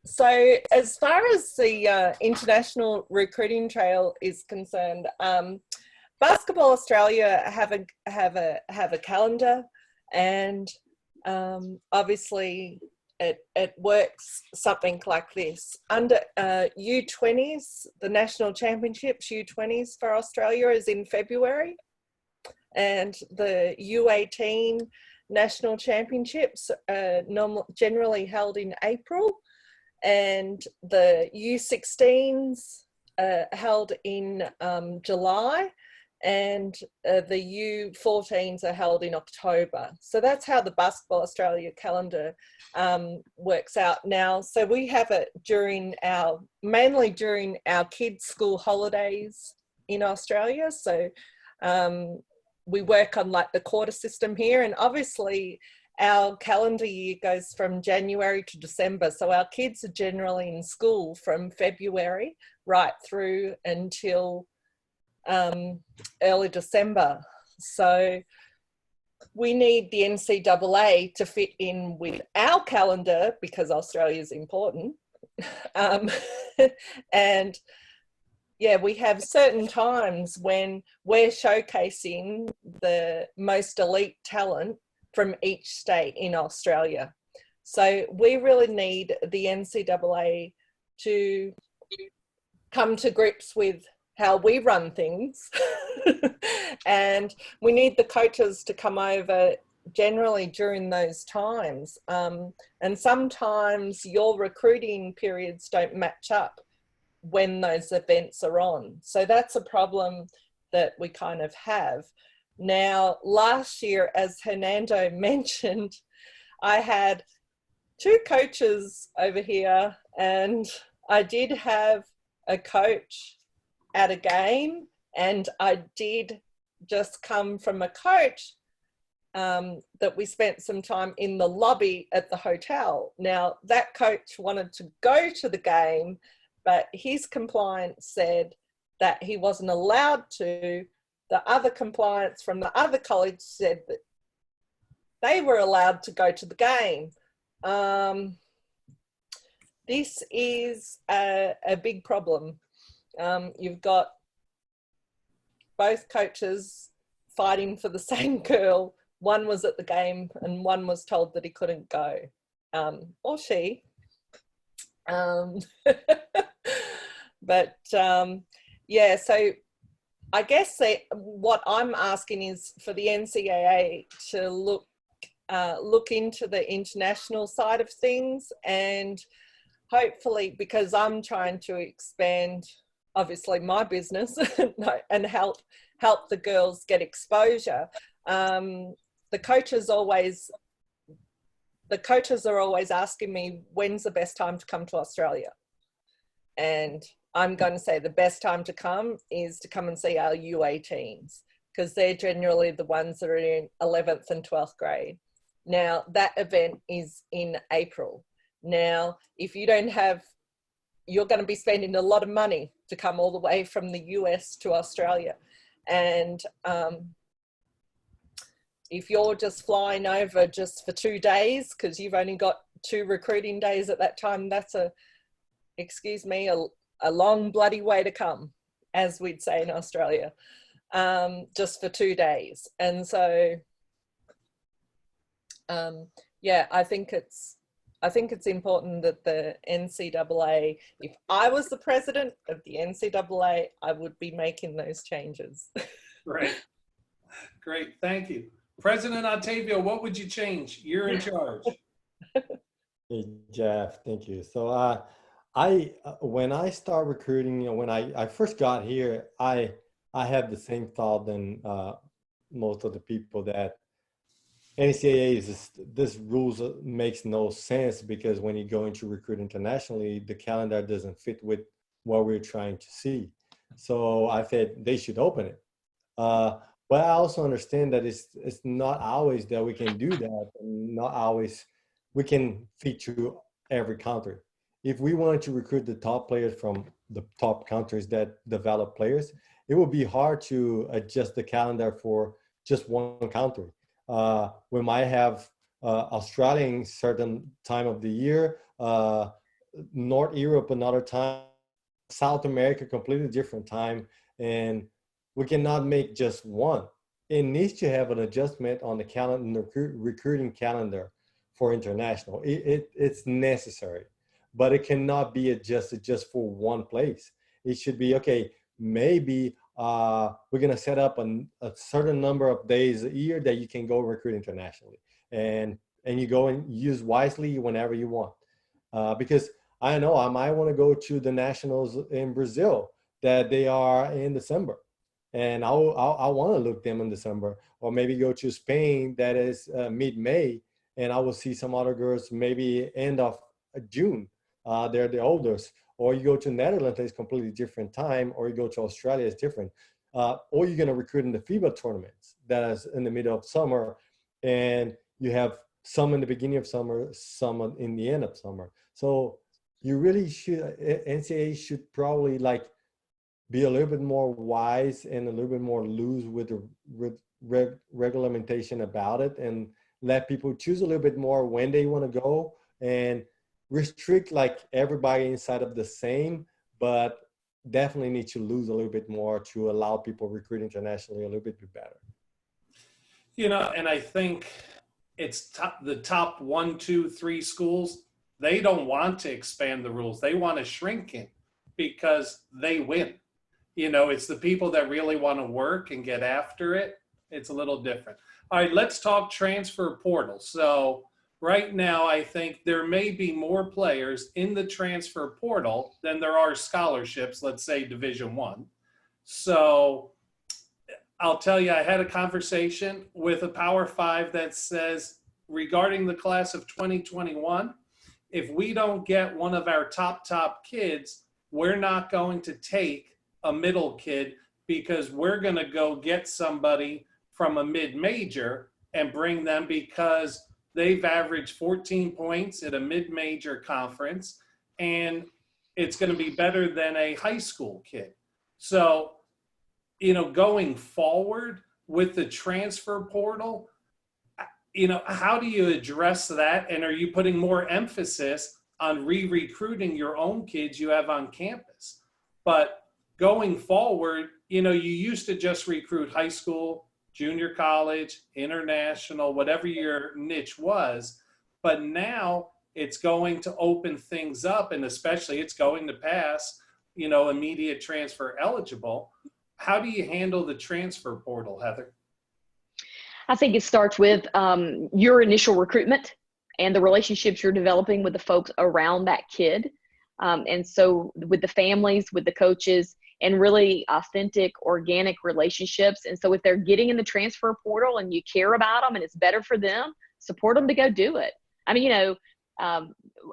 So as far as the international recruiting trail is concerned, Basketball Australia have a calendar, and obviously it works something like this. Under U20s, the national championships, U20s for Australia is in February, and the U18 national championships are generally held in April, and the U16s are held in July, and the U14s are held in October. So that's how the Basketball Australia calendar works out now. So we have it mainly during our kids' school holidays in Australia. So we work on like the quarter system here, and obviously our calendar year goes from January to December. So our kids are generally in school from February right through until early December. So we need the NCAA to fit in with our calendar because Australia is important. And yeah, we have certain times when we're showcasing the most elite talent from each state in Australia. So we really need the NCAA to come to grips with how we run things. And we need the coaches to come over generally during those times. And sometimes your recruiting periods don't match up when those events are on. So that's a problem that we kind of have. Now, last year, as Hernando mentioned, I had 2 coaches over here, and I did have a coach at a game, and I did just come from a coach that we spent some time in the lobby at the hotel. Now, that coach wanted to go to the game, but his compliance said that he wasn't allowed to. The other compliance from the other college said that they were allowed to go to the game. This is a big problem. You've got both coaches fighting for the same girl. One was at the game and one was told that he couldn't go, or she. But yeah, so I guess what I'm asking is for the NCAA to look into the international side of things, and hopefully, because I'm trying to expand obviously my business and help the girls get exposure. The coaches are always asking me, when's the best time to come to Australia? And I'm going to say the best time to come is to come and see our U18s, because they're generally the ones that are in 11th and 12th grade. Now, that event is in April. Now, if you don't have, you're going to be spending a lot of money to come all the way from the US to Australia. And if you're just flying over just for 2 days, because you've only got 2 recruiting days at that time, that's excuse me, a long bloody way to come, as we'd say in Australia, just for 2 days. And so, yeah, I think it's important that the NCAA, if I was the president of the NCAA, I would be making those changes. Great. Great. Thank you. President Octavio, what would you change? You're in charge. Hey, Jeff, thank you. So when I start recruiting, when I first got here, I had the same thought than most of the people, that NCAA is this rules makes no sense, because when you go into recruit internationally, the calendar doesn't fit with what we're trying to see. So I said they should open it. But I also understand that it's not always that we can do that, and not always we can feature every country. If we wanted to recruit the top players from the top countries that develop players, it would be hard to adjust the calendar for just one country. We might have Australia in certain time of the year, North Europe another time, South America completely different time, and we cannot make just one. it needs to have an adjustment on the calendar, recruiting calendar for international. It's necessary, but it cannot be adjusted just for one place. It should be, okay, maybe we're going to set up a certain number of days a year that you can go recruit internationally, and you go and use wisely whenever you want. Because I know I might want to go to the nationals in Brazil that they are in December, and I want to look them in December, or maybe go to Spain that is mid-May, and I will see some other girls maybe end of June. They're the oldest. Or you go to Netherlands, it's completely different time, or you go to Australia, it's different. Or you're going to recruit in the FIBA tournaments that is in the middle of summer, and you have some in the beginning of summer, some in the end of summer. So you really should, NCAA should probably like be a little bit more wise and a little bit more loose with the regulation about it, and let people choose a little bit more when they want to go, and restrict like everybody inside of the same, but definitely need to lose a little bit more to allow people recruit internationally a little bit better. You know, and I think it's the top 1, 2, 3 schools, they don't want to expand the rules. They want to shrink it because they win. You know, it's the people that really want to work and get after it. It's a little different. All right, let's talk transfer portal. So right now, I think there may be more players in the transfer portal than there are scholarships, let's say Division I. So I'll tell you, I had a conversation with a Power 5 that says, regarding the class of 2021, if we don't get one of our top kids, we're not going to take a middle kid, because we're going to go get somebody from a mid-major and bring them, because they've averaged 14 points at a mid-major conference, and it's going to be better than a high school kid. So, you know, going forward with the transfer portal, you know, how do you address that? And are you putting more emphasis on re-recruiting your own kids you have on campus? But going forward, you know, you used to just recruit high school, junior college, international, whatever your niche was. But now it's going to open things up, and especially it's going to pass, you know, immediate transfer eligible. How do you handle the transfer portal, Heather? I think it starts with your initial recruitment and the relationships you're developing with the folks around that kid. And so with the families, with the coaches, and really authentic, organic relationships. And so if they're getting in the transfer portal and you care about them and it's better for them, support them to go do it. I mean, you know,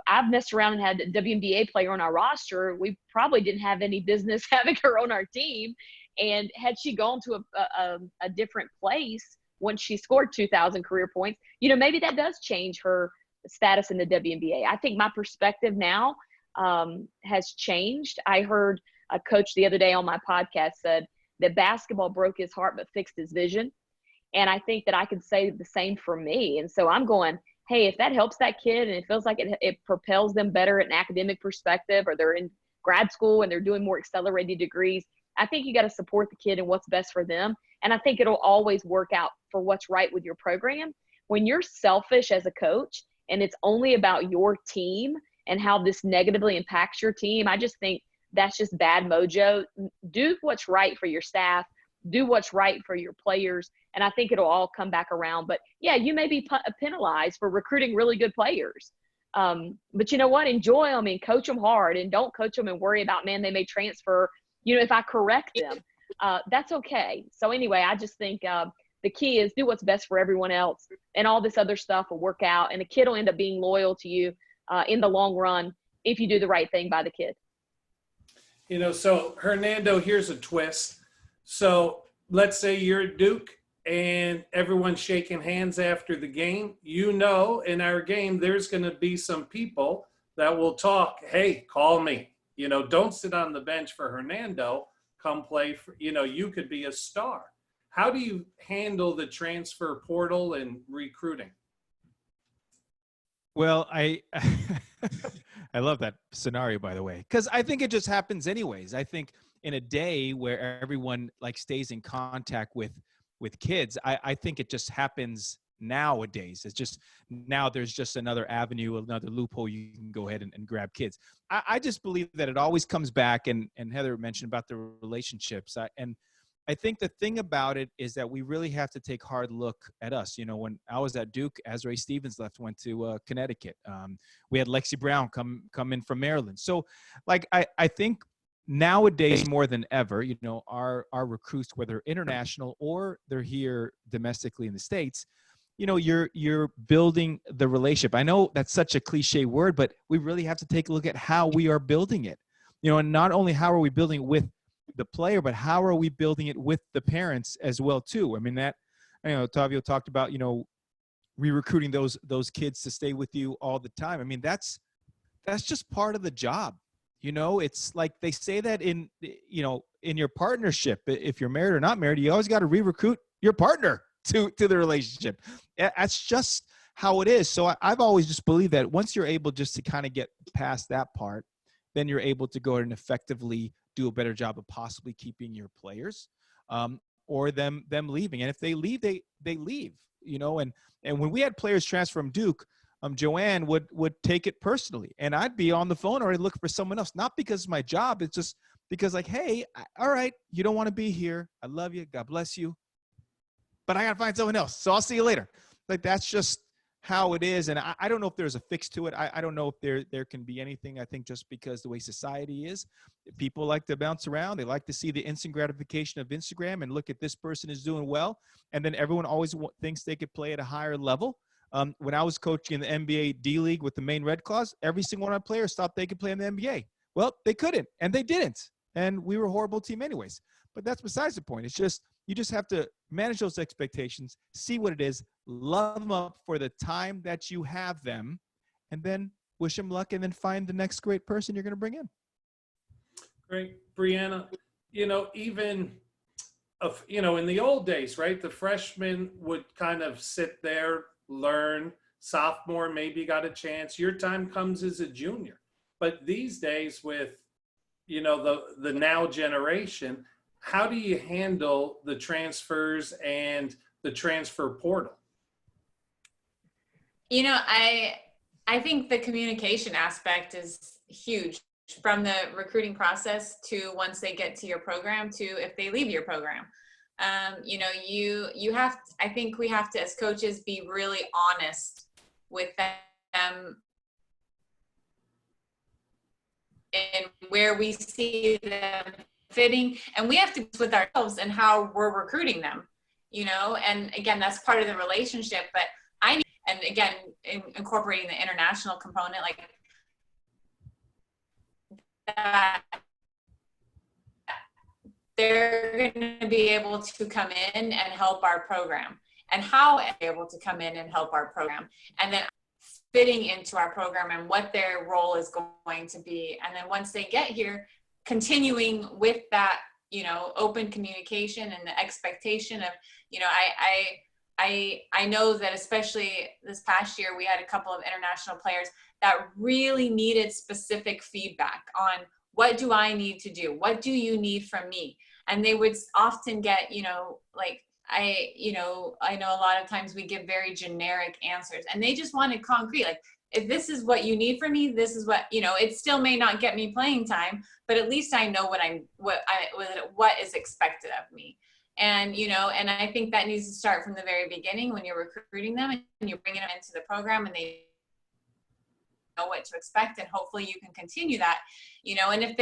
I've messed around and had a WNBA player on our roster. We probably didn't have any business having her on our team. And had she gone to a different place once she scored 2,000 career points, you know, maybe that does change her status in the WNBA. I think my perspective now has changed. I heard a coach the other day on my podcast said that basketball broke his heart but fixed his vision. And I think that I could say the same for me. And so I'm going, hey, if that helps that kid and it feels like it propels them better at an academic perspective, or they're in grad school and they're doing more accelerated degrees, I think you got to support the kid and what's best for them. And I think it'll always work out for what's right with your program. When you're selfish as a coach and it's only about your team and how this negatively impacts your team, I just think that's just bad mojo. Do what's right for your staff. Do what's right for your players. And I think it'll all come back around. But yeah, you may be penalized for recruiting really good players. But you know what? Enjoy them and coach them hard, and don't coach them and worry about, man, they may transfer. You know, if I correct them, that's okay. So anyway, I just think the key is do what's best for everyone else, and all this other stuff will work out. And the kid will end up being loyal to you in the long run if you do the right thing by the kid. You know, so Hernando, here's a twist. So let's say you're at Duke and everyone's shaking hands after the game. You know, in our game, there's going to be some people that will talk, hey, call me. You know, don't sit on the bench for Hernando. Come play for, you know, you could be a star. How do you handle the transfer portal and recruiting? Well, I love that scenario, by the way, because I think it just happens anyways. I think in a day where everyone like stays in contact with with kids. I think it just happens nowadays. It's just now there's just another avenue, another loophole you can go ahead and grab kids. I just believe that it always comes back, and Heather mentioned about the relationships. And I think the thing about it is that we really have to take a hard look at us. You know, when I was at Duke, Azrae Stevens went to Connecticut. We had Lexi Brown come in from Maryland. So like, I think nowadays more than ever, you know, our recruits, whether international or they're here domestically in the States, you know, you're building the relationship. I know that's such a cliche word, but we really have to take a look at how we are building it. You know, and not only how are we building it with the player, but how are we building it with the parents as well too? I mean, that, you know, Tavio talked about, you know, re-recruiting those kids to stay with you all the time. I mean, that's just part of the job. You know, it's like they say that in, you know, in your partnership, if you're married or not married, you always got to re-recruit your partner to the relationship. That's just how it is. So I've always just believed that once you're able just to kind of get past that part, then you're able to go ahead and effectively do a better job of possibly keeping your players, or them leaving. And if they leave, they leave, you know, and when we had players transfer from Duke, Joanne would take it personally, and I'd be on the phone already looking for someone else, not because it's my job. It's just because like, hey, all right, you don't want to be here. I love you. God bless you. But I got to find someone else. So I'll see you later. Like, that's just how it is. And I don't know if there's a fix to it. I don't know if there can be anything. I think just because the way society is, people like to bounce around. They like to see the instant gratification of Instagram and look at this person is doing well. And then everyone always thinks they could play at a higher level. When I was coaching in the NBA D League with the Maine Red Claws, every single one of our players thought they could play in the NBA. Well, they couldn't, and they didn't. And we were a horrible team anyways. But that's besides the point. It's just, you just have to manage those expectations, see what it is, love them up for the time that you have them, and then wish them luck, and then find the next great person you're going to bring in. Great. Brianna, you know, even you know, in the old days, right, the freshmen would kind of sit there, learn. Sophomore maybe got a chance. Your time comes as a junior. But these days with, you know, the now generation, how do you handle the transfers and the transfer portal? You know, I think the communication aspect is huge, from the recruiting process to once they get to your program to if they leave your program. You know, you have, I think we have to, as coaches, be really honest with them and where we see them fitting, and we have to be with ourselves and how we're recruiting them, you know. And again, that's part of the relationship. But and again, incorporating the international component, like that, they're going to be able to come in and help our program, and how they're able to come in and help our program, and then fitting into our program and what their role is going to be. And then once they get here, continuing with that, you know, open communication and the expectation of, you know, I know that especially this past year, we had a couple of international players that really needed specific feedback on what do I need to do? What do you need from me? And they would often get, you know, like, I know a lot of times we give very generic answers, and they just wanted concrete. Like, if this is what you need from me, this is what, you know, it still may not get me playing time, but at least I know what is expected of me. And, you know, and I think that needs to start from the very beginning when you're recruiting them and you're bringing them into the program, and they know what to expect, and hopefully you can continue that, you know. And if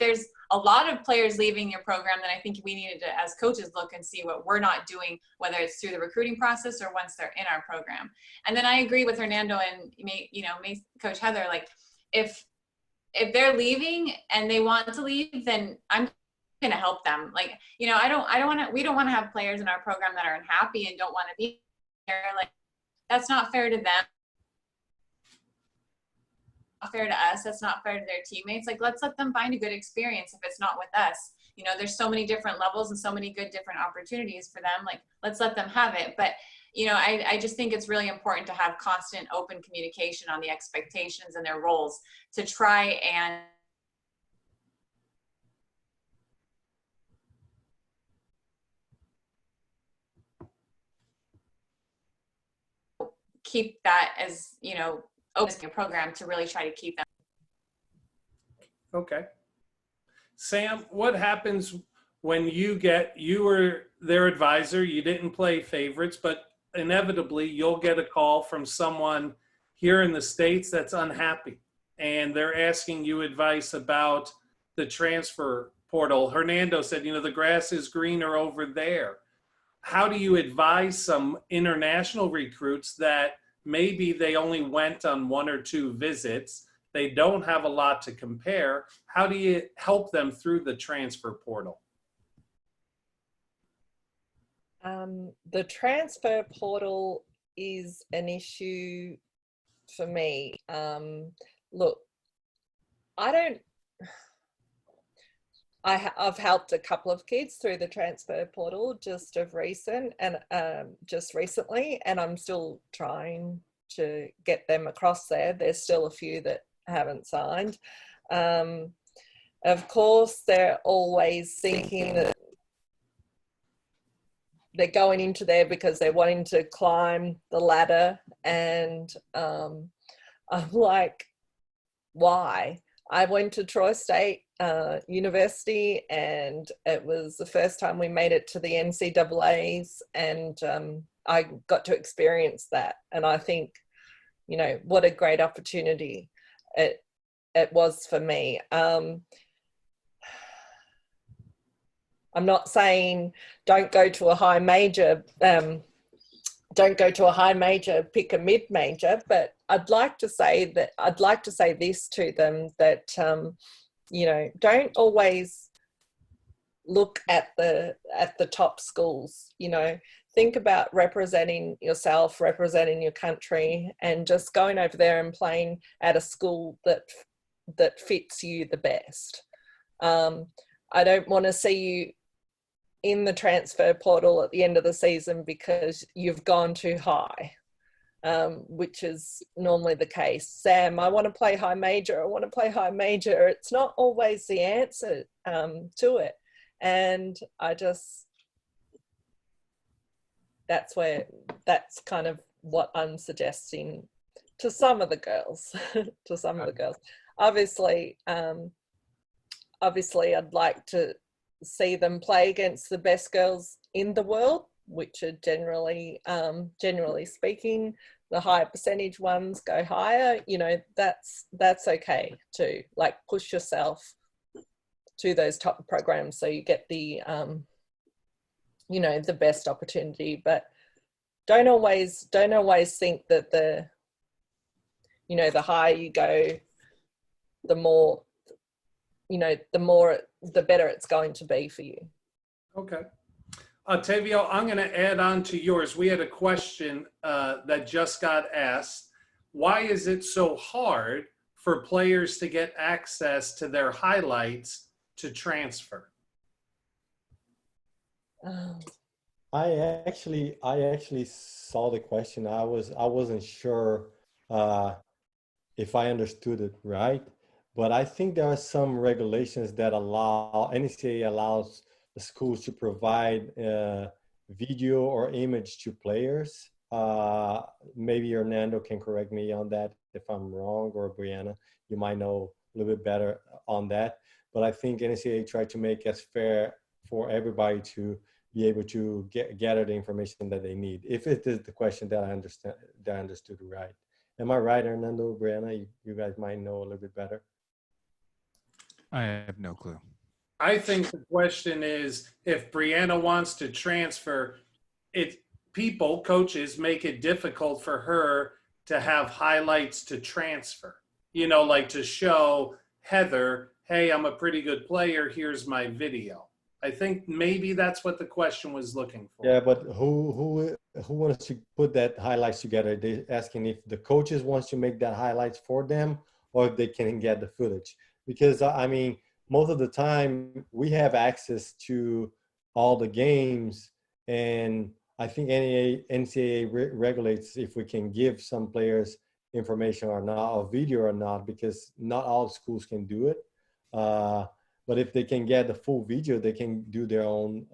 there's a lot of players leaving your program, then I think we needed to, as coaches, look and see what we're not doing, whether it's through the recruiting process or once they're in our program. And then I agree with Hernando and Coach Heather, like, if they're leaving and they want to leave, then I'm going to help them. Like, you know, we don't want to have players in our program that are unhappy and don't want to be there. Like, that's not fair to them. Not fair to us. That's not fair to their teammates. Like, let's let them find a good experience if it's not with us. You know, there's so many different levels and so many good different opportunities for them. Like, let's let them have it. But, you know, I just think it's really important to have constant open communication on the expectations and their roles, to try and keep that as, open your program to really try to keep them. Okay. Sam, what happens when you were their advisor, you didn't play favorites, but inevitably you'll get a call from someone here in the States that's unhappy and they're asking you advice about the transfer portal. Hernando said, the grass is greener over there. How do you advise some international recruits that maybe they only went on 1 or 2 visits, they don't have a lot to compare? How do you help them through the transfer portal? The transfer portal is an issue for me. Look, I've helped a couple of kids through the transfer portal just recently, and I'm still trying to get them across there. There's still a few that haven't signed. Of course, they're always thinking that they're going into there because they're wanting to climb the ladder, and I'm like, why? I went to Troy State University, and it was the first time we made it to the NCAAs, and I got to experience that. And I think, what a great opportunity it was for me. I'm not saying don't go to a high major, pick a mid major, but I'd like to say this to them, that don't always look at the top schools. Think about representing yourself, representing your country, and just going over there and playing at a school that fits you the best. I don't want to see you in the transfer portal at the end of the season because you've gone too high, which is normally the case. Sam, I want to play high major. It's not always the answer to it. And that's kind of what I'm suggesting to some of the girls, Obviously, I'd like to see them play against the best girls in the world, which are generally speaking, the higher percentage ones go higher. That's okay too. Like, push yourself to those top programs so you get the the best opportunity. But don't always think that the higher you go, the better it's going to be for you. Okay. Tavio, I'm going to add on to yours. We had a question that just got asked. Why is it so hard for players to get access to their highlights to transfer? I actually saw the question. I wasn't sure if I understood it right, but I think there are some regulations that NCAA allows the schools to provide video or image to players. Maybe Hernando can correct me on that if I'm wrong, or Brianna, you might know a little bit better on that. But I think NCAA tried to make it fair for everybody to be able to gather the information that they need. If it is the question that I understood right. Am I right, Hernando, Brianna? You guys might know a little bit better. I have no clue. I think the question is, if Brianna wants to transfer, coaches make it difficult for her to have highlights to transfer. Like to show Heather, hey, I'm a pretty good player, here's my video. I think maybe that's what the question was looking for. Yeah, but who wants to put that highlights together? They're asking if the coaches wants to make that highlights for them, or if they can get the footage. Because most of the time we have access to all the games, and I think NCAA regulates if we can give some players information or not, or video or not, because not all schools can do it. But if they can get the full video, they can do their own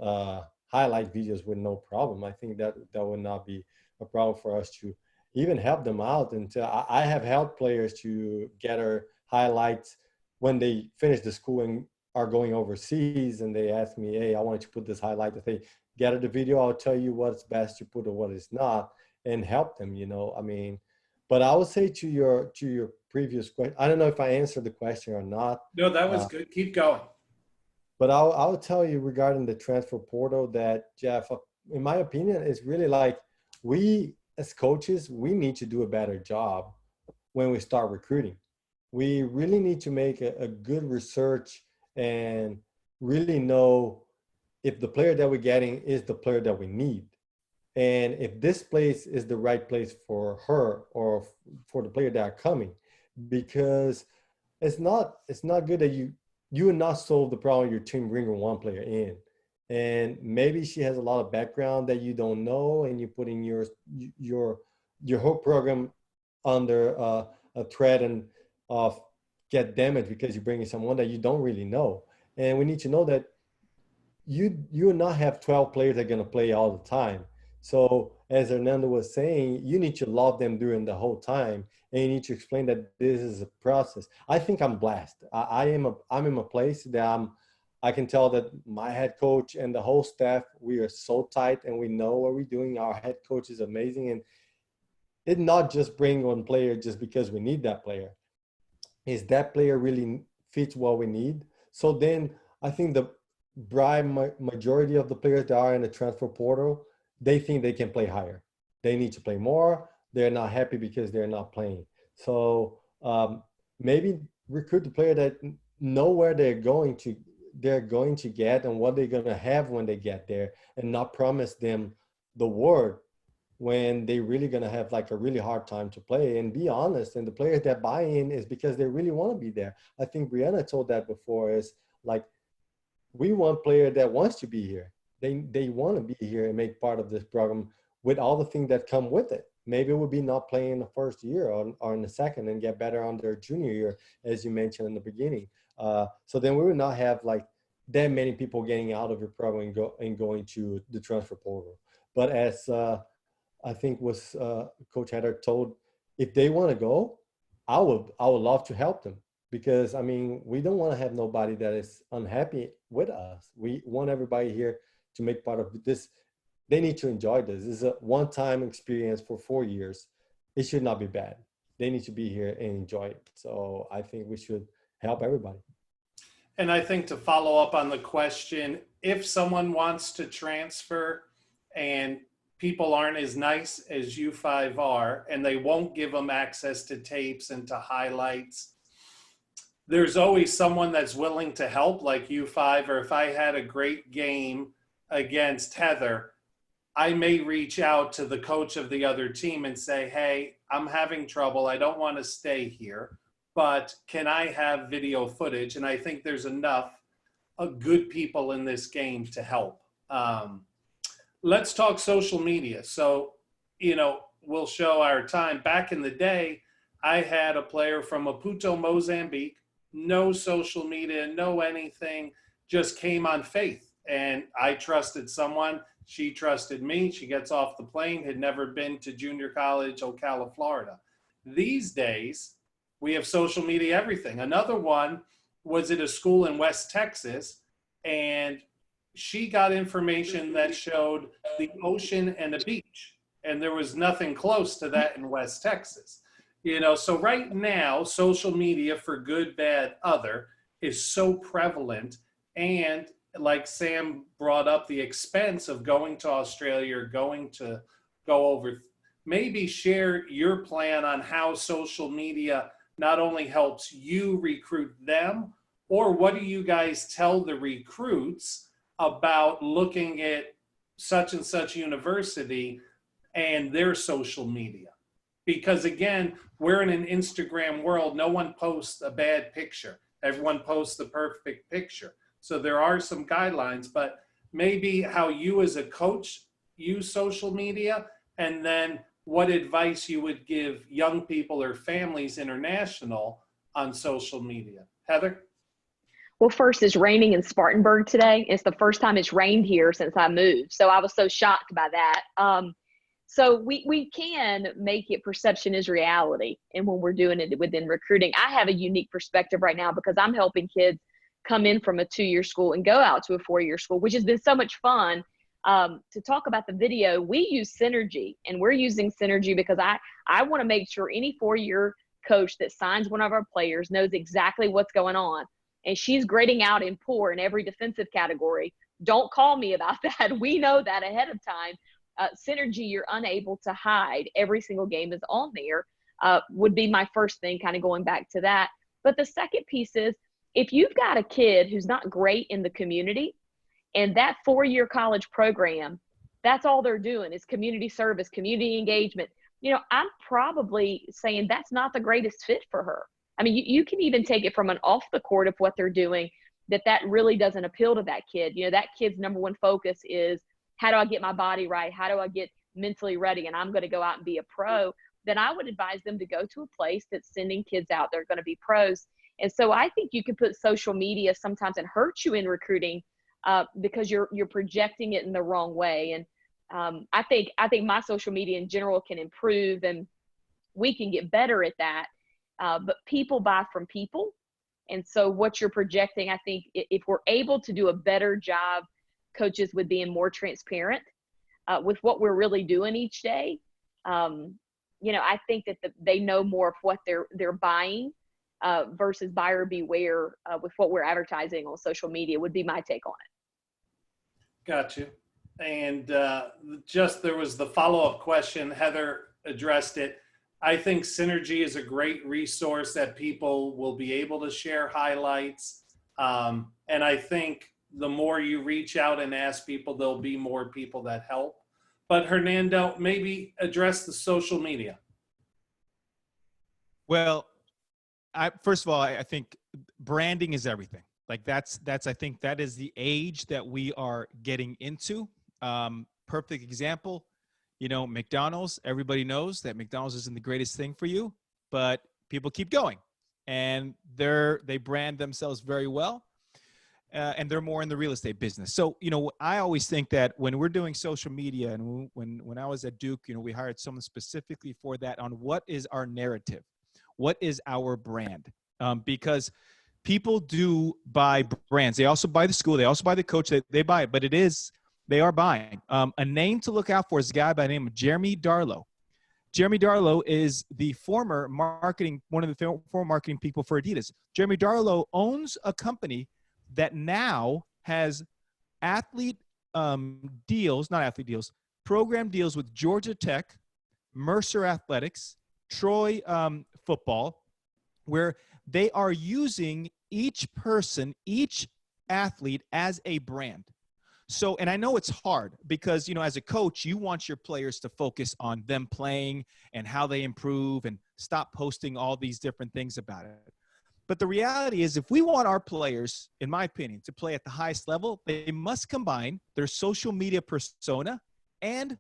highlight videos with no problem. I think that would not be a problem for us to even help them out. And I have helped players to gather highlights when they finish the school and are going overseas, and they ask me, hey, I want you to put this highlight. If they gather the video, I'll tell you what's best to put or what is not, and help them, you know. I mean, but I would say to your previous question, I don't know if I answered the question or not. No, that was good. Keep going. But I'll tell you regarding the transfer portal that, Jeff, in my opinion, is really like, we as coaches, we need to do a better job when we start recruiting. We really need to make a good research and really know if the player that we're getting is the player that we need. And if this place is the right place for her or for the player that are coming, because it's not good that you will not solve the problem of your team bringing one player in. And maybe she has a lot of background that you don't know, and you put in your whole program under a threat and of get damaged because you're bringing someone that you don't really know. And we need to know that you will not have 12 players that are going to play all the time. So as Hernando was saying, you need to love them during the whole time, and you need to explain that this is a process. I think I'm blessed. I'm in a place that I can tell that my head coach and the whole staff, we are so tight and we know what we're doing. Our head coach is amazing, and it's not just bring one player just because we need that player. Is that player really fits what we need? So then I think the majority of the players that are in the transfer portal, they think they can play higher. They need to play more. They're not happy because they're not playing. So maybe recruit the player that know where they're going to get and what they're going to have when they get there, and not promise them the world when they really going to have like a really hard time to play. And be honest, and the players that buy in is because they really want to be there. I think Brianna told that before, is like, we want player that wants to be here. They want to be here and make part of this program with all the things that come with it. Maybe it would be not playing the first year or in the second and get better on their junior year, as you mentioned in the beginning. So then we would not have like that many people getting out of your program and going to the transfer portal. But as I think was Coach Heather told, if they want to go, I would love to help them, because I mean, we don't want to have nobody that is unhappy with us. We want everybody here to make part of this. They need to enjoy this. This is a one-time experience for 4 years. It should not be bad. They need to be here and enjoy it. So I think we should help everybody. And I think to follow up on the question, if someone wants to transfer and people aren't as nice as U5 are, and they won't give them access to tapes and to highlights, there's always someone that's willing to help, like U5. Or if I had a great game against Heather, I may reach out to the coach of the other team and say, hey, I'm having trouble. I don't want to stay here, but can I have video footage? And I think there's enough good people in this game to help. Let's talk social media. So, you know, we'll show our time. Back in the day, I had a player from Maputo, Mozambique, no social media, no anything, just came on faith. And I trusted someone. She trusted me. She gets off the plane, had never been to junior college, Ocala, Florida. These days, we have social media, everything. Another one was at a school in West Texas, and she got information that showed the ocean and a beach, and there was nothing close to that in West Texas. You know, so right now, social media, for good, bad, other, is so prevalent. And like Sam brought up, the expense of going to Australia or going to go over, maybe share your plan on how social media not only helps you recruit them, or what do you guys tell the recruits about looking at such and such university and their social media? Because again, we're in an Instagram world. No one posts a bad picture. Everyone posts the perfect picture. So there are some guidelines, but maybe how you as a coach use social media, and then what advice you would give young people or families international on social media. Heather? Well, first, it's raining in Spartanburg today. It's the first time it's rained here since I moved. So I was so shocked by that. So we can make it perception is reality. And when we're doing it within recruiting, I have a unique perspective right now because I'm helping kids come in from a 2-year school and go out to a 4-year school, which has been so much fun. To talk about the video, we use Synergy, and we're using Synergy because I want to make sure any 4-year coach that signs one of our players knows exactly what's going on. And she's grading out in poor in every defensive category. Don't call me about that. We know that ahead of time. Synergy, you're unable to hide. Every single game is on there, would be my first thing, kind of going back to that. But the second piece is, if you've got a kid who's not great in the community, and that 4-year college program, that's all they're doing is community service, community engagement, I'm probably saying that's not the greatest fit for her. I mean, you can even take it from an off the court of what they're doing, that really doesn't appeal to that kid. That kid's number one focus is, how do I get my body right? How do I get mentally ready? And I'm going to go out and be a pro. Then I would advise them to go to a place that's sending kids out. They're going to be pros. And so I think you can put social media sometimes and hurt you in recruiting because you're projecting it in the wrong way. And I think my social media in general can improve, and we can get better at that. But people buy from people. And so what you're projecting, I think if we're able to do a better job, coaches, with being more transparent with what we're really doing each day, I think that they know more of what they're buying versus buyer beware with what we're advertising on social media would be my take on it. Got you. And there was the follow-up question. Heather addressed it. I think Synergy is a great resource that people will be able to share highlights. And I think the more you reach out and ask people, there'll be more people that help. But Hernando, maybe address the social media. Well, first of all, I think branding is everything. Like that's I think that is the age that we are getting into. Perfect example, McDonald's, everybody knows that McDonald's isn't the greatest thing for you, but people keep going, and they brand themselves very well. And they're more in the real estate business. So, I always think that when we're doing social media, and when I was at Duke, we hired someone specifically for that, on what is our narrative? What is our brand? Because people do buy brands. They also buy the school. They also buy the coach. They buy it, but they are buying. A name to look out for is a guy by the name of Jeremy Darlow. Jeremy Darlow is the one of the former marketing people for Adidas. Jeremy Darlow owns a company that now has program deals with Georgia Tech, Mercer Athletics, Troy football, where they are using each athlete as a brand. So, and I know it's hard because, as a coach, you want your players to focus on them playing and how they improve and stop posting all these different things about it. But the reality is, if we want our players, in my opinion, to play at the highest level, they must combine their social media persona and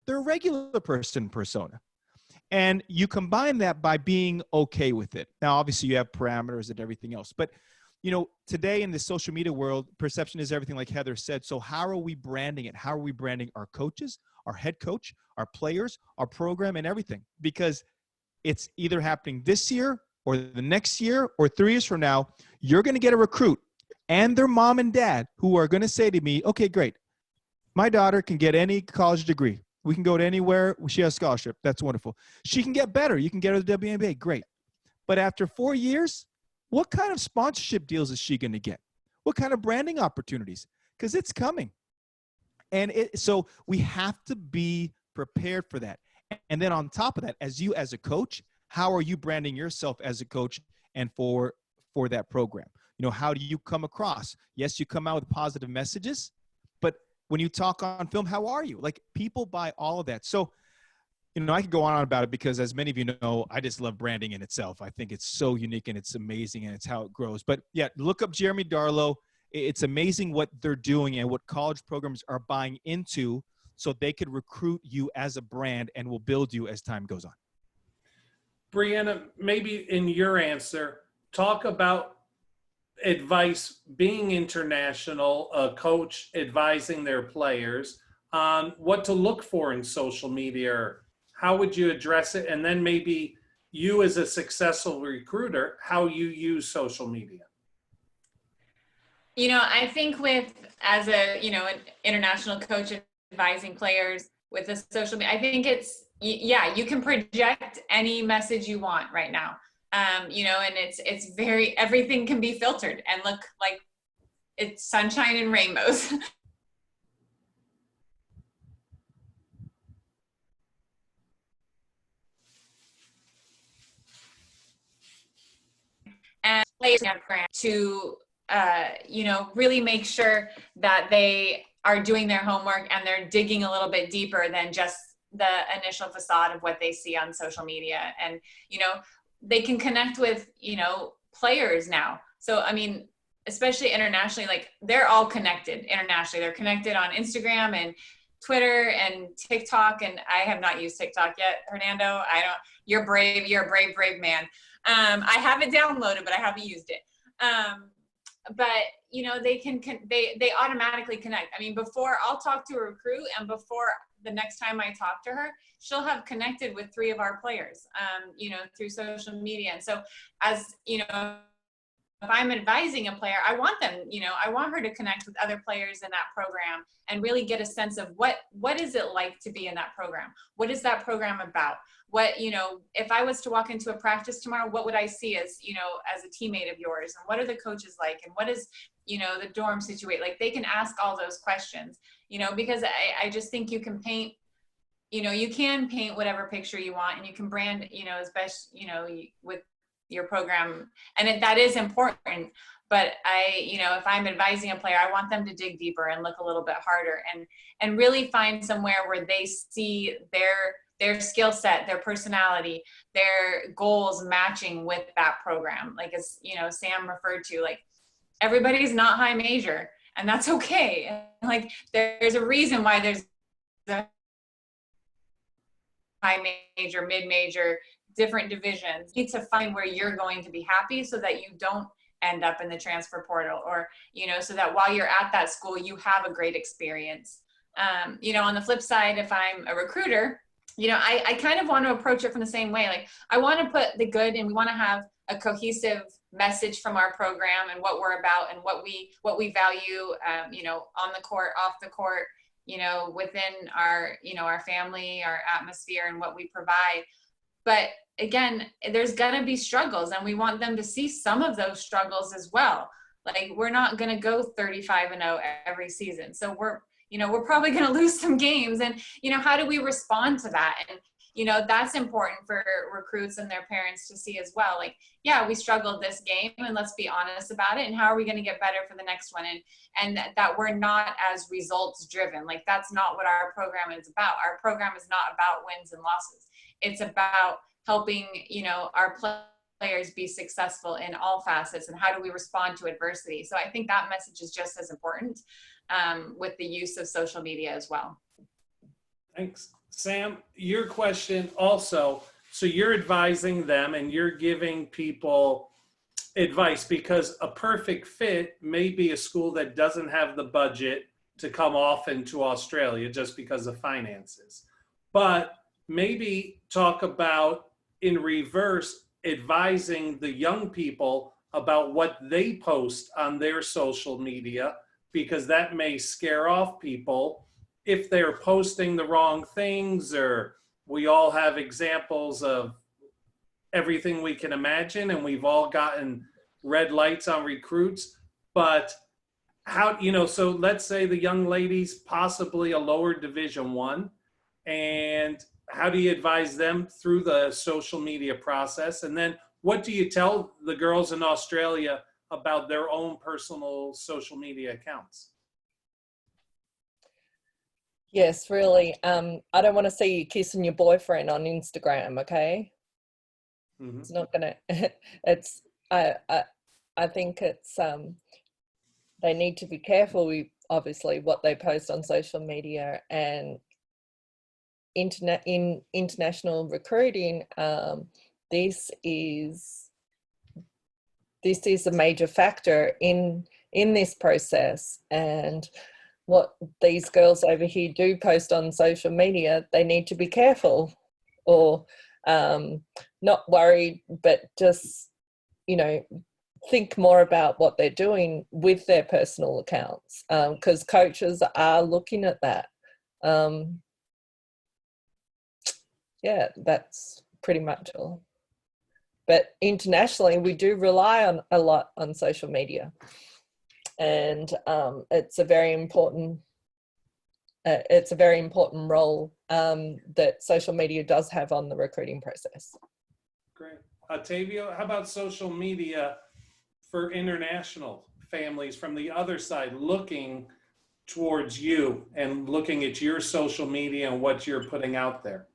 their regular person persona. And you combine that by being okay with it. Now, obviously, you have parameters and everything else. But, today in the social media world, perception is everything, like Heather said. So how are we branding it? How are we branding our coaches, our head coach, our players, our program, and everything? Because it's either happening this year or the next year or 3 years from now. You're going to get a recruit and their mom and dad who are going to say to me, okay, great. My daughter can get any college degree. We can go to anywhere. She has a scholarship. That's wonderful. She can get better. You can get her the WNBA. Great. But after 4 years, what kind of sponsorship deals is she going to get? What kind of branding opportunities? Because it's coming. And so we have to be prepared for that. And then on top of that, as a coach, how are you branding yourself as a coach and for that program? How do you come across? Yes, you come out with positive messages, but when you talk on film, how are you? Like, people buy all of that. So, I could go on about it because, as many of you know, I just love branding in itself. I think it's so unique and it's amazing and it's how it grows. But yeah, look up Jeremy Darlow. It's amazing what they're doing and what college programs are buying into so they could recruit you as a brand and will build you as time goes on. Brianna, maybe in your answer, talk about advice being international, a coach advising their players on what to look for in social media, or how would you address it? And then maybe you as a successful recruiter, how you use social media. You know, I think as a, an international coach advising players with the social media, I think yeah, you can project any message you want right now. And it's everything can be filtered and look like it's sunshine and rainbows. And players to really make sure that they are doing their homework and they're digging a little bit deeper than just the initial facade of what they see on social media. And they can connect with players now. So I mean, especially internationally, like they're all connected internationally. They're connected on Instagram and Twitter and TikTok, and I have not used TikTok yet, Hernando. You're brave. You're a brave man. I have it downloaded, but I haven't used it. But they automatically connect. I mean, before I'll talk to a recruit, and before the next time I talk to her, she'll have connected with 3 of our players, through social media. And so as, if I'm advising a player, I want them, I want her to connect with other players in that program and really get a sense of what is it like to be in that program? What is that program about? What, if I was to walk into a practice tomorrow, what would I see as a teammate of yours? And what are the coaches like? And what is, the dorm situation? Like they can ask all those questions, because I just think you can paint, you can paint whatever picture you want, and you can brand, as best, with your program. And that is important. But if I'm advising a player, I want them to dig deeper and look a little bit harder and really find somewhere where they see their skill set, their personality, their goals matching with that program. Like as, Sam referred to, like everybody's not high major, and that's okay. Like there's a reason why there's a high major, mid-major, different divisions. You need to find where you're going to be happy so that you don't end up in the transfer portal, or, so that while you're at that school, you have a great experience. On the flip side, if I'm a recruiter, I kind of want to approach it from the same way. Like I want to put the good, and we want to have a cohesive message from our program and what we're about and what we value, on the court, off the court, within our, our family, our atmosphere, and what we provide. But again, there's going to be struggles, and we want them to see some of those struggles as well. Like we're not going to go 35-0 every season. So we're probably going to lose some games, and, how do we respond to that? And, that's important for recruits and their parents to see as well. Like, yeah, we struggled this game, and let's be honest about it. And how are we going to get better for the next one? And that we're not as results driven. Like that's not what our program is about. Our program is not about wins and losses. It's about helping, our players be successful in all facets, and how do we respond to adversity? So I think that message is just as important with the use of social media as well. Thanks. Sam, your question also, so you're advising them and you're giving people advice, because a perfect fit may be a school that doesn't have the budget to come often to Australia just because of finances. But maybe talk about, in reverse, advising the young people about what they post on their social media, because that may scare off people if they're posting the wrong things. Or we all have examples of everything we can imagine, and we've all gotten red lights on recruits. But how, so let's say the young lady's possibly a lower Division I, and how do you advise them through the social media process? And then what do you tell the girls in Australia about their own personal social media accounts? Yes, really. I don't want to see you kissing your boyfriend on Instagram, okay? Mm-hmm. It's not gonna. It's. I think it's. They need to be careful. Obviously what they post on social media, and in international recruiting, this is a major factor in this process. And what these girls over here do post on social media, they need to be careful, or not worried, but just, you know, think more about what they're doing with their personal accounts, because coaches are looking at that. Yeah, that's pretty much all. But internationally, we do rely on a lot on social media, and it's a very important role that social media does have on the recruiting process. Great. Tavio, how about social media for international families from the other side, looking towards you and looking at your social media and what you're putting out there?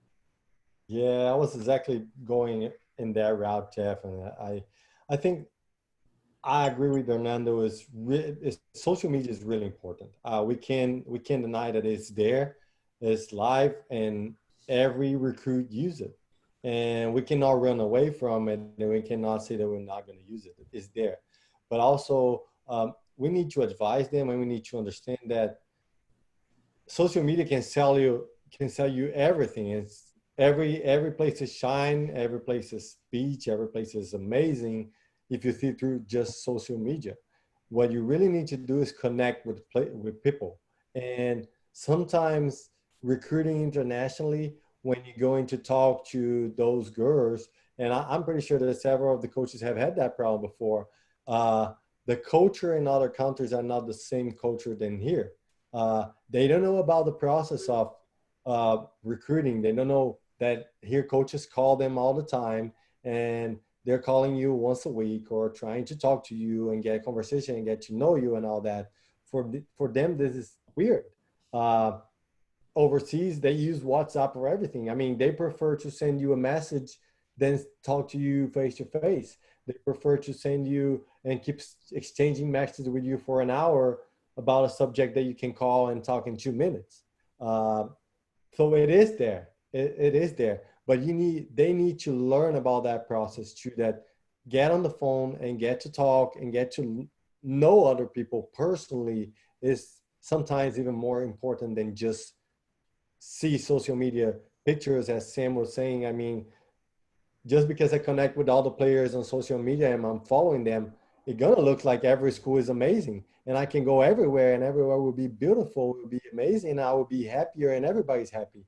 Yeah, I was exactly going in that route, Jeff, and I think I agree with Fernando. Social media is really important. We can't deny that it's there, it's live, and every recruit use it, and we cannot run away from it, and we cannot say that we're not going to use it. It's there, but also we need to advise them, and we need to understand that social media can sell you everything. It's every place is shine, every place is beach, every place is amazing. If you see through just social media, what you really need to do is connect with people. And sometimes recruiting internationally, when you're going to talk to those girls, and I'm pretty sure that several of the coaches have had that problem before. The culture in other countries are not the same culture than here. They don't know about the process of recruiting. They don't know that here coaches call them all the time, and they're calling you once a week or trying to talk to you and get a conversation and get to know you and all that. For them, this is weird. Overseas, they use WhatsApp for everything. I mean, they prefer to send you a message than talk to you face to face. They prefer to send you and keep exchanging messages with you for an hour about a subject that you can call and talk in 2 minutes. So it is there. It is there. But they need to learn about that process too, that get on the phone and get to talk and get to know other people personally is sometimes even more important than just see social media pictures, as Sam was saying. I mean, just because I connect with all the players on social media and I'm following them, it's gonna look like every school is amazing. And I can go everywhere and everywhere will be beautiful, will be amazing, and I will be happier and everybody's happy.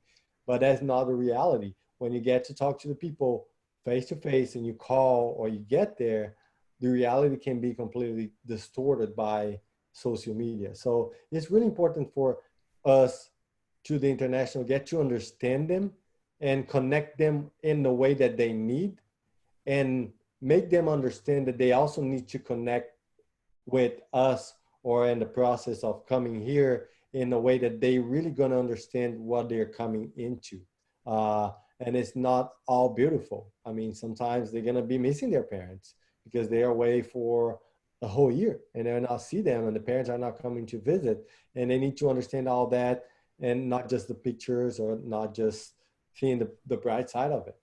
But that's not the reality. When you get to talk to the people face to face and you call or you get there, the reality can be completely distorted by social media. So it's really important for us to the international get to understand them and connect them in the way that they need, and make them understand that they also need to connect with us or in the process of coming here in a way that they really going to understand what they're coming into. And it's not all beautiful. I mean, sometimes they're going to be missing their parents because they're away for a whole year and they're not see them, and the parents are not coming to visit, and they need to understand all that and not just the pictures or not just seeing the bright side of it.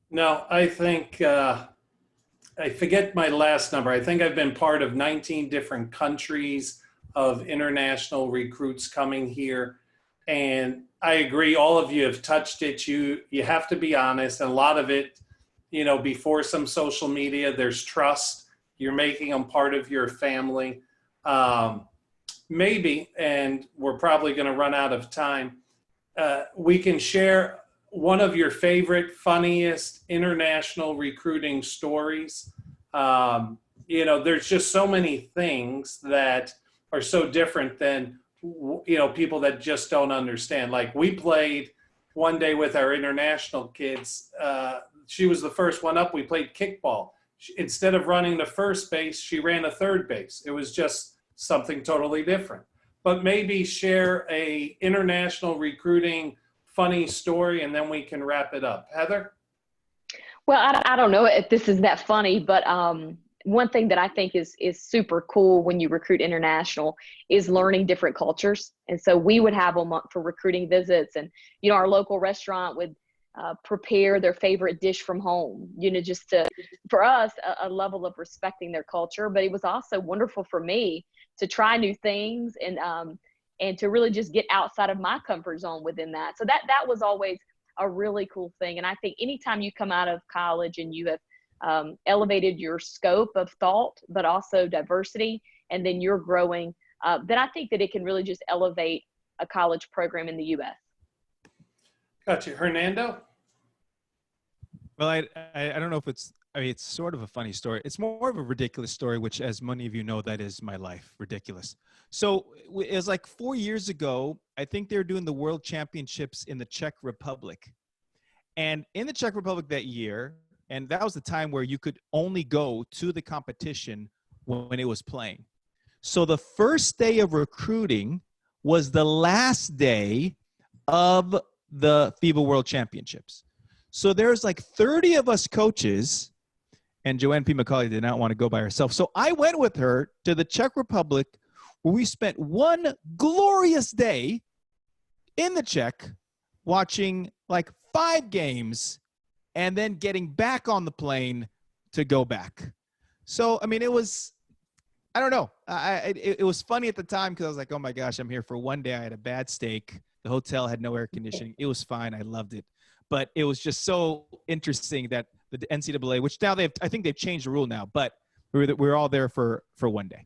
No, I think, I forget my last number. I think I've been part of 19 different countries of international recruits coming here. And I agree, all of you have touched it. You have to be honest. And a lot of it, before some social media, there's trust. You're making them part of your family. Maybe, and we're probably going to run out of time, we can share one of your favorite, funniest international recruiting stories. There's just so many things that are so different than, people that just don't understand. Like, we played one day with our international kids. She was the first one up. We played kickball. Instead of running to first base, she ran to third base. It was just something totally different. But maybe share a international recruiting funny story, and then we can wrap it up. Heather? Well, I don't know if this is that funny, but one thing that I think is super cool when you recruit international is learning different cultures. And so we would have them for recruiting visits, and our local restaurant would prepare their favorite dish from home, just for us, a level of respecting their culture. But it was also wonderful for me to try new things and to really just get outside of my comfort zone within that. So that was always a really cool thing. And I think anytime you come out of college and you have elevated your scope of thought, but also diversity, and then you're growing, then I think that it can really just elevate a college program in the U.S. Gotcha. Hernando? Well, I don't know if it's sort of a funny story. It's more of a ridiculous story, which, as many of you know, that is my life, ridiculous. So it was like 4 years ago, I think they were doing the World Championships in the Czech Republic. And in the Czech Republic that year, and that was the time where you could only go to the competition when it was playing. So the first day of recruiting was the last day of the FIBA World Championships. So there's like 30 of us coaches, and Joanne P. McCauley did not want to go by herself. So I went with her to the Czech Republic, where we spent one glorious day in the Czech watching like 5 games and then getting back on the plane to go back. So, I mean, it was, I don't know. It was funny at the time because I was like, oh my gosh, I'm here for one day. I had a bad steak. The hotel had no air conditioning. It was fine. I loved it. But it was just so interesting that the NCAA, which now I think they've changed the rule now, but we were all there for one day.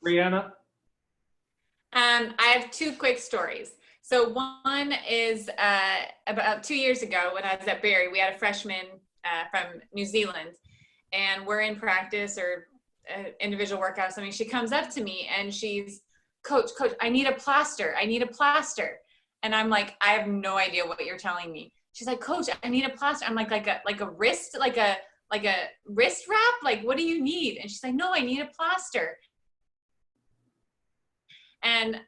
Brianna? I have 2 quick stories. So one is about 2 years ago when I was at Barry, we had a freshman from New Zealand, and we're in practice or individual workout or something. She comes up to me and she's, Coach, I need a plaster. I need a plaster. And I'm like, I have no idea what you're telling me. She's like, Coach, I need a plaster. I'm like a wrist, like a wrist wrap. Like, what do you need? And she's like, no, I need a plaster. And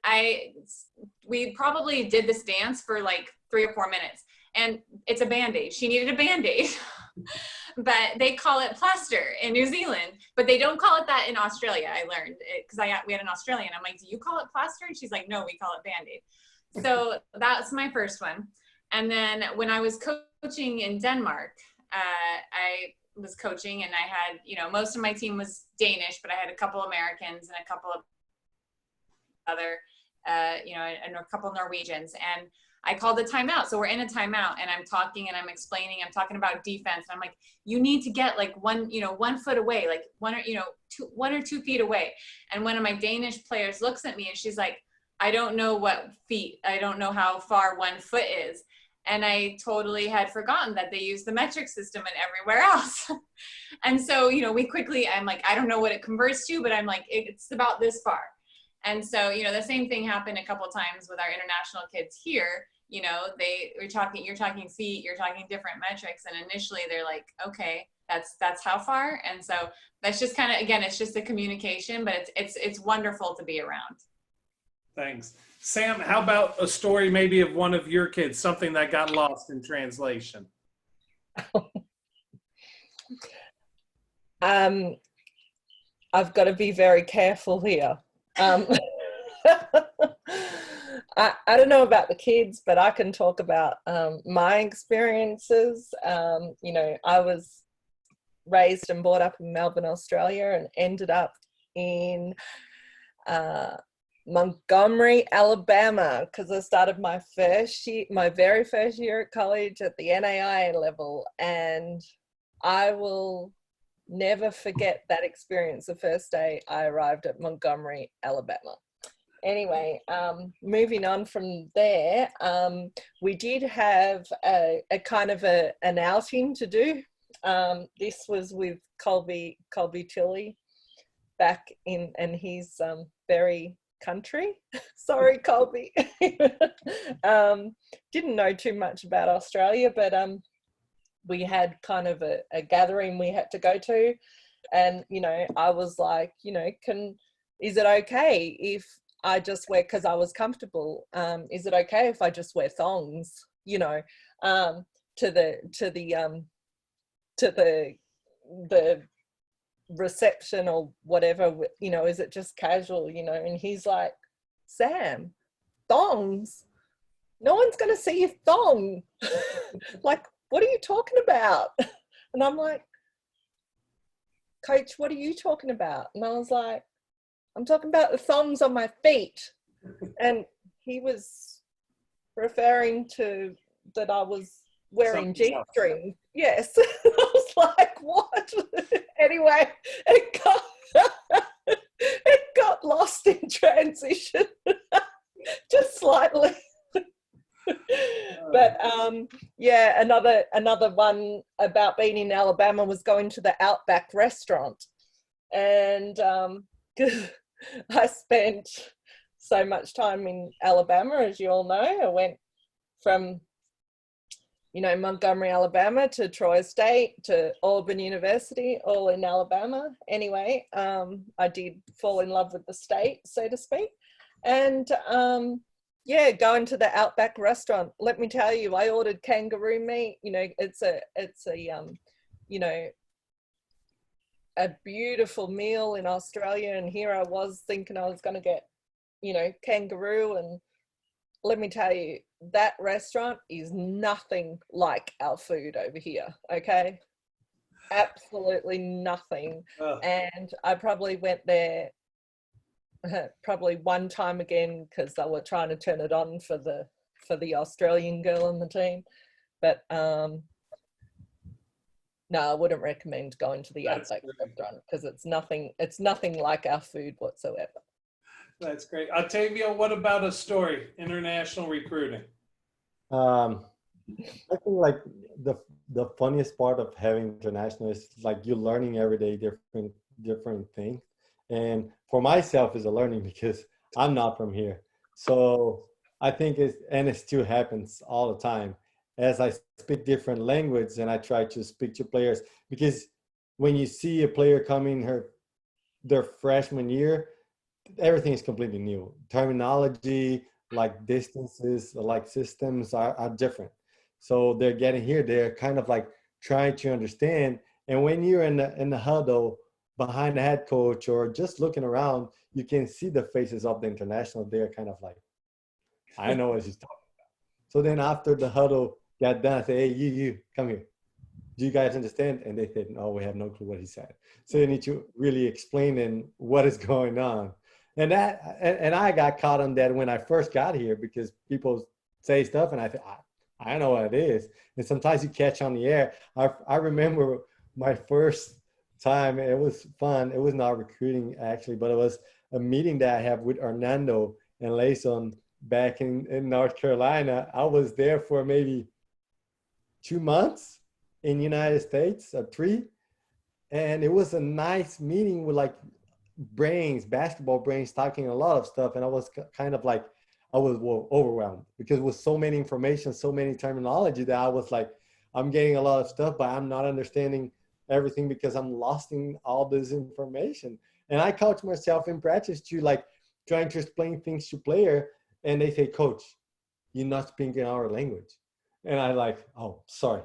we probably did this dance for like 3 or 4 minutes, and it's a Band-Aid. She needed a Band-Aid, but they call it plaster in New Zealand, but they don't call it that in Australia. I learned it because we had an Australian. I'm like, do you call it plaster? And she's like, no, we call it Band-Aid. So that's my first one. And then when I was coaching in Denmark, I was coaching, and I had, most of my team was Danish, but I had a couple Americans and a couple of other, and a couple Norwegians. And I called a timeout. So we're in a timeout, and I'm talking and I'm talking about defense. And I'm like, you need to get like 1 foot away, like 1 or 2 feet away. And one of my Danish players looks at me and she's like, I don't know how far 1 foot is. And I totally had forgotten that they use the metric system and everywhere else. And so, we quickly, I'm like, I don't know what it converts to, but I'm like, it's about this far. And so, the same thing happened a couple of times with our international kids here. You're talking feet, you're talking different metrics. And initially they're like, okay, that's how far. And so that's just kind of, again, it's just the communication, but it's wonderful to be around. Thanks. Sam, how about a story maybe of one of your kids, something that got lost in translation? I've got to be very careful here. I don't know about the kids, but I can talk about my experiences. I was raised and brought up in Melbourne, Australia, and ended up in Montgomery, Alabama, because I started my very first year at college at the NAIA level, and I will never forget that experience the first day I arrived at Montgomery, Alabama. Anyway, moving on from there, we did have a kind of an outing to do. This was with Colby Tilley back in, and he's very country. Sorry, Colby. Didn't know too much about Australia, but we had kind of a gathering we had to go to, and I was like, is it okay if I just wear, because I was comfortable, is it okay if I just wear thongs, to the reception or whatever, is it just casual, and he's like, Sam, thongs? no one's going to see your thong. Like, what are you talking about? And I'm like, Coach, what are you talking about? And I was like, I'm talking about the thongs on my feet. And he was referring to that I was wearing G-string. Yes. I was like, what? Anyway, it got lost in transition just slightly. But yeah, another one about being in Alabama was going to the Outback restaurant. And I spent so much time in Alabama, as you all know. I went from, you know, Montgomery, Alabama to Troy State to Auburn University, all in Alabama. Anyway, I did fall in love with the state, so to speak. And yeah, going to the Outback restaurant. Let me tell you, I ordered kangaroo meat. You know, it's a you know, a beautiful meal in Australia, and here I was thinking I was going to get, you know, kangaroo. And let me tell you, that restaurant is nothing like our food over here. Okay, absolutely nothing. And I probably went there probably one time again because they were trying to turn it on for the Australian girl on the team. But no, I wouldn't recommend going to the Outback restaurant because it's nothing like our food whatsoever. That's great. Octavio, what about a story, international recruiting? I think like the funniest part of having international is like you're learning every day different things. And for myself is a learning because I'm not from here. So I think it still happens all the time as I speak different language and I try to speak to players, because when you see a player coming their freshman year, everything is completely new. Terminology, like distances, like systems are different. So they're getting here, they're kind of like trying to understand. And when you're in the huddle behind the head coach or just looking around, you can see the faces of the international. They're kind of like, I know what he's talking about. So then after the huddle got done, I said, hey, you, come here. Do you guys understand? And they said, no, we have no clue what he said. So you need to really explain what is going on. And I got caught on that when I first got here because people say stuff and I think, I know what it is. And sometimes you catch on the air. I remember my first time, it was fun. It was not recruiting actually, but it was a meeting that I have with Hernando and Layson back in North Carolina. I was there for maybe 2 months in the United States, or 3. And it was a nice meeting with like basketball brains, talking a lot of stuff. And I was kind of like, I was overwhelmed because it was so many information, so many terminology that I was like, I'm getting a lot of stuff, but I'm not understanding everything because I'm lost in all this information. And I caught myself in practice to like trying to explain things to player, and they say, Coach, you're not speaking our language. And I like, oh, sorry.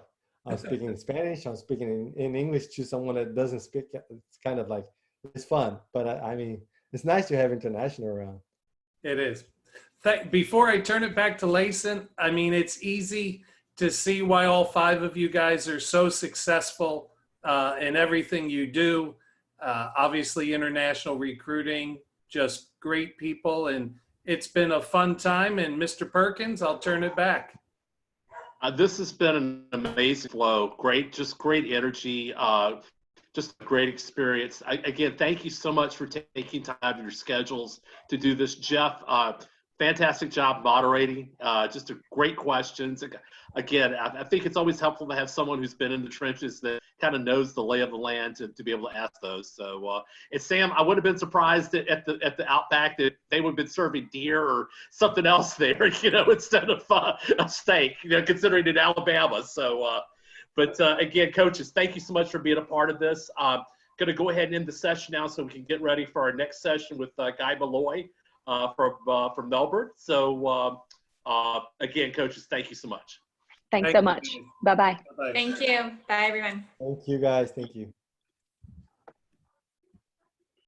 I'm speaking in Spanish. I'm speaking in English to someone that doesn't speak. It's kind of like, it's fun. But I mean, it's nice to have international around. It is. Before I turn it back to Layson, I mean, it's easy to see why all 5 of you guys are so successful in everything you do. Obviously, international recruiting, just great people. And it's been a fun time. And Mr. Perkins, I'll turn it back. This has been an amazing flow. Great energy. Just a great experience. Again, thank you so much for taking time out of your schedules to do this. Jeff, fantastic job moderating. Just a great questions. Again, I think it's always helpful to have someone who's been in the trenches that kind of knows the lay of the land to be able to ask those. So, and Sam, I would have been surprised at the Outback that they would have been serving deer or something else there, instead of a steak, considering it Alabama. So, but again, coaches, thank you so much for being a part of this. Going to go ahead and end the session now so we can get ready for our next session with Guy Malloy from Melbourne. So again, coaches, thank you so much. Thanks so much. Bye-bye. Bye-bye. Thank you. Bye, everyone. Thank you guys. Thank you.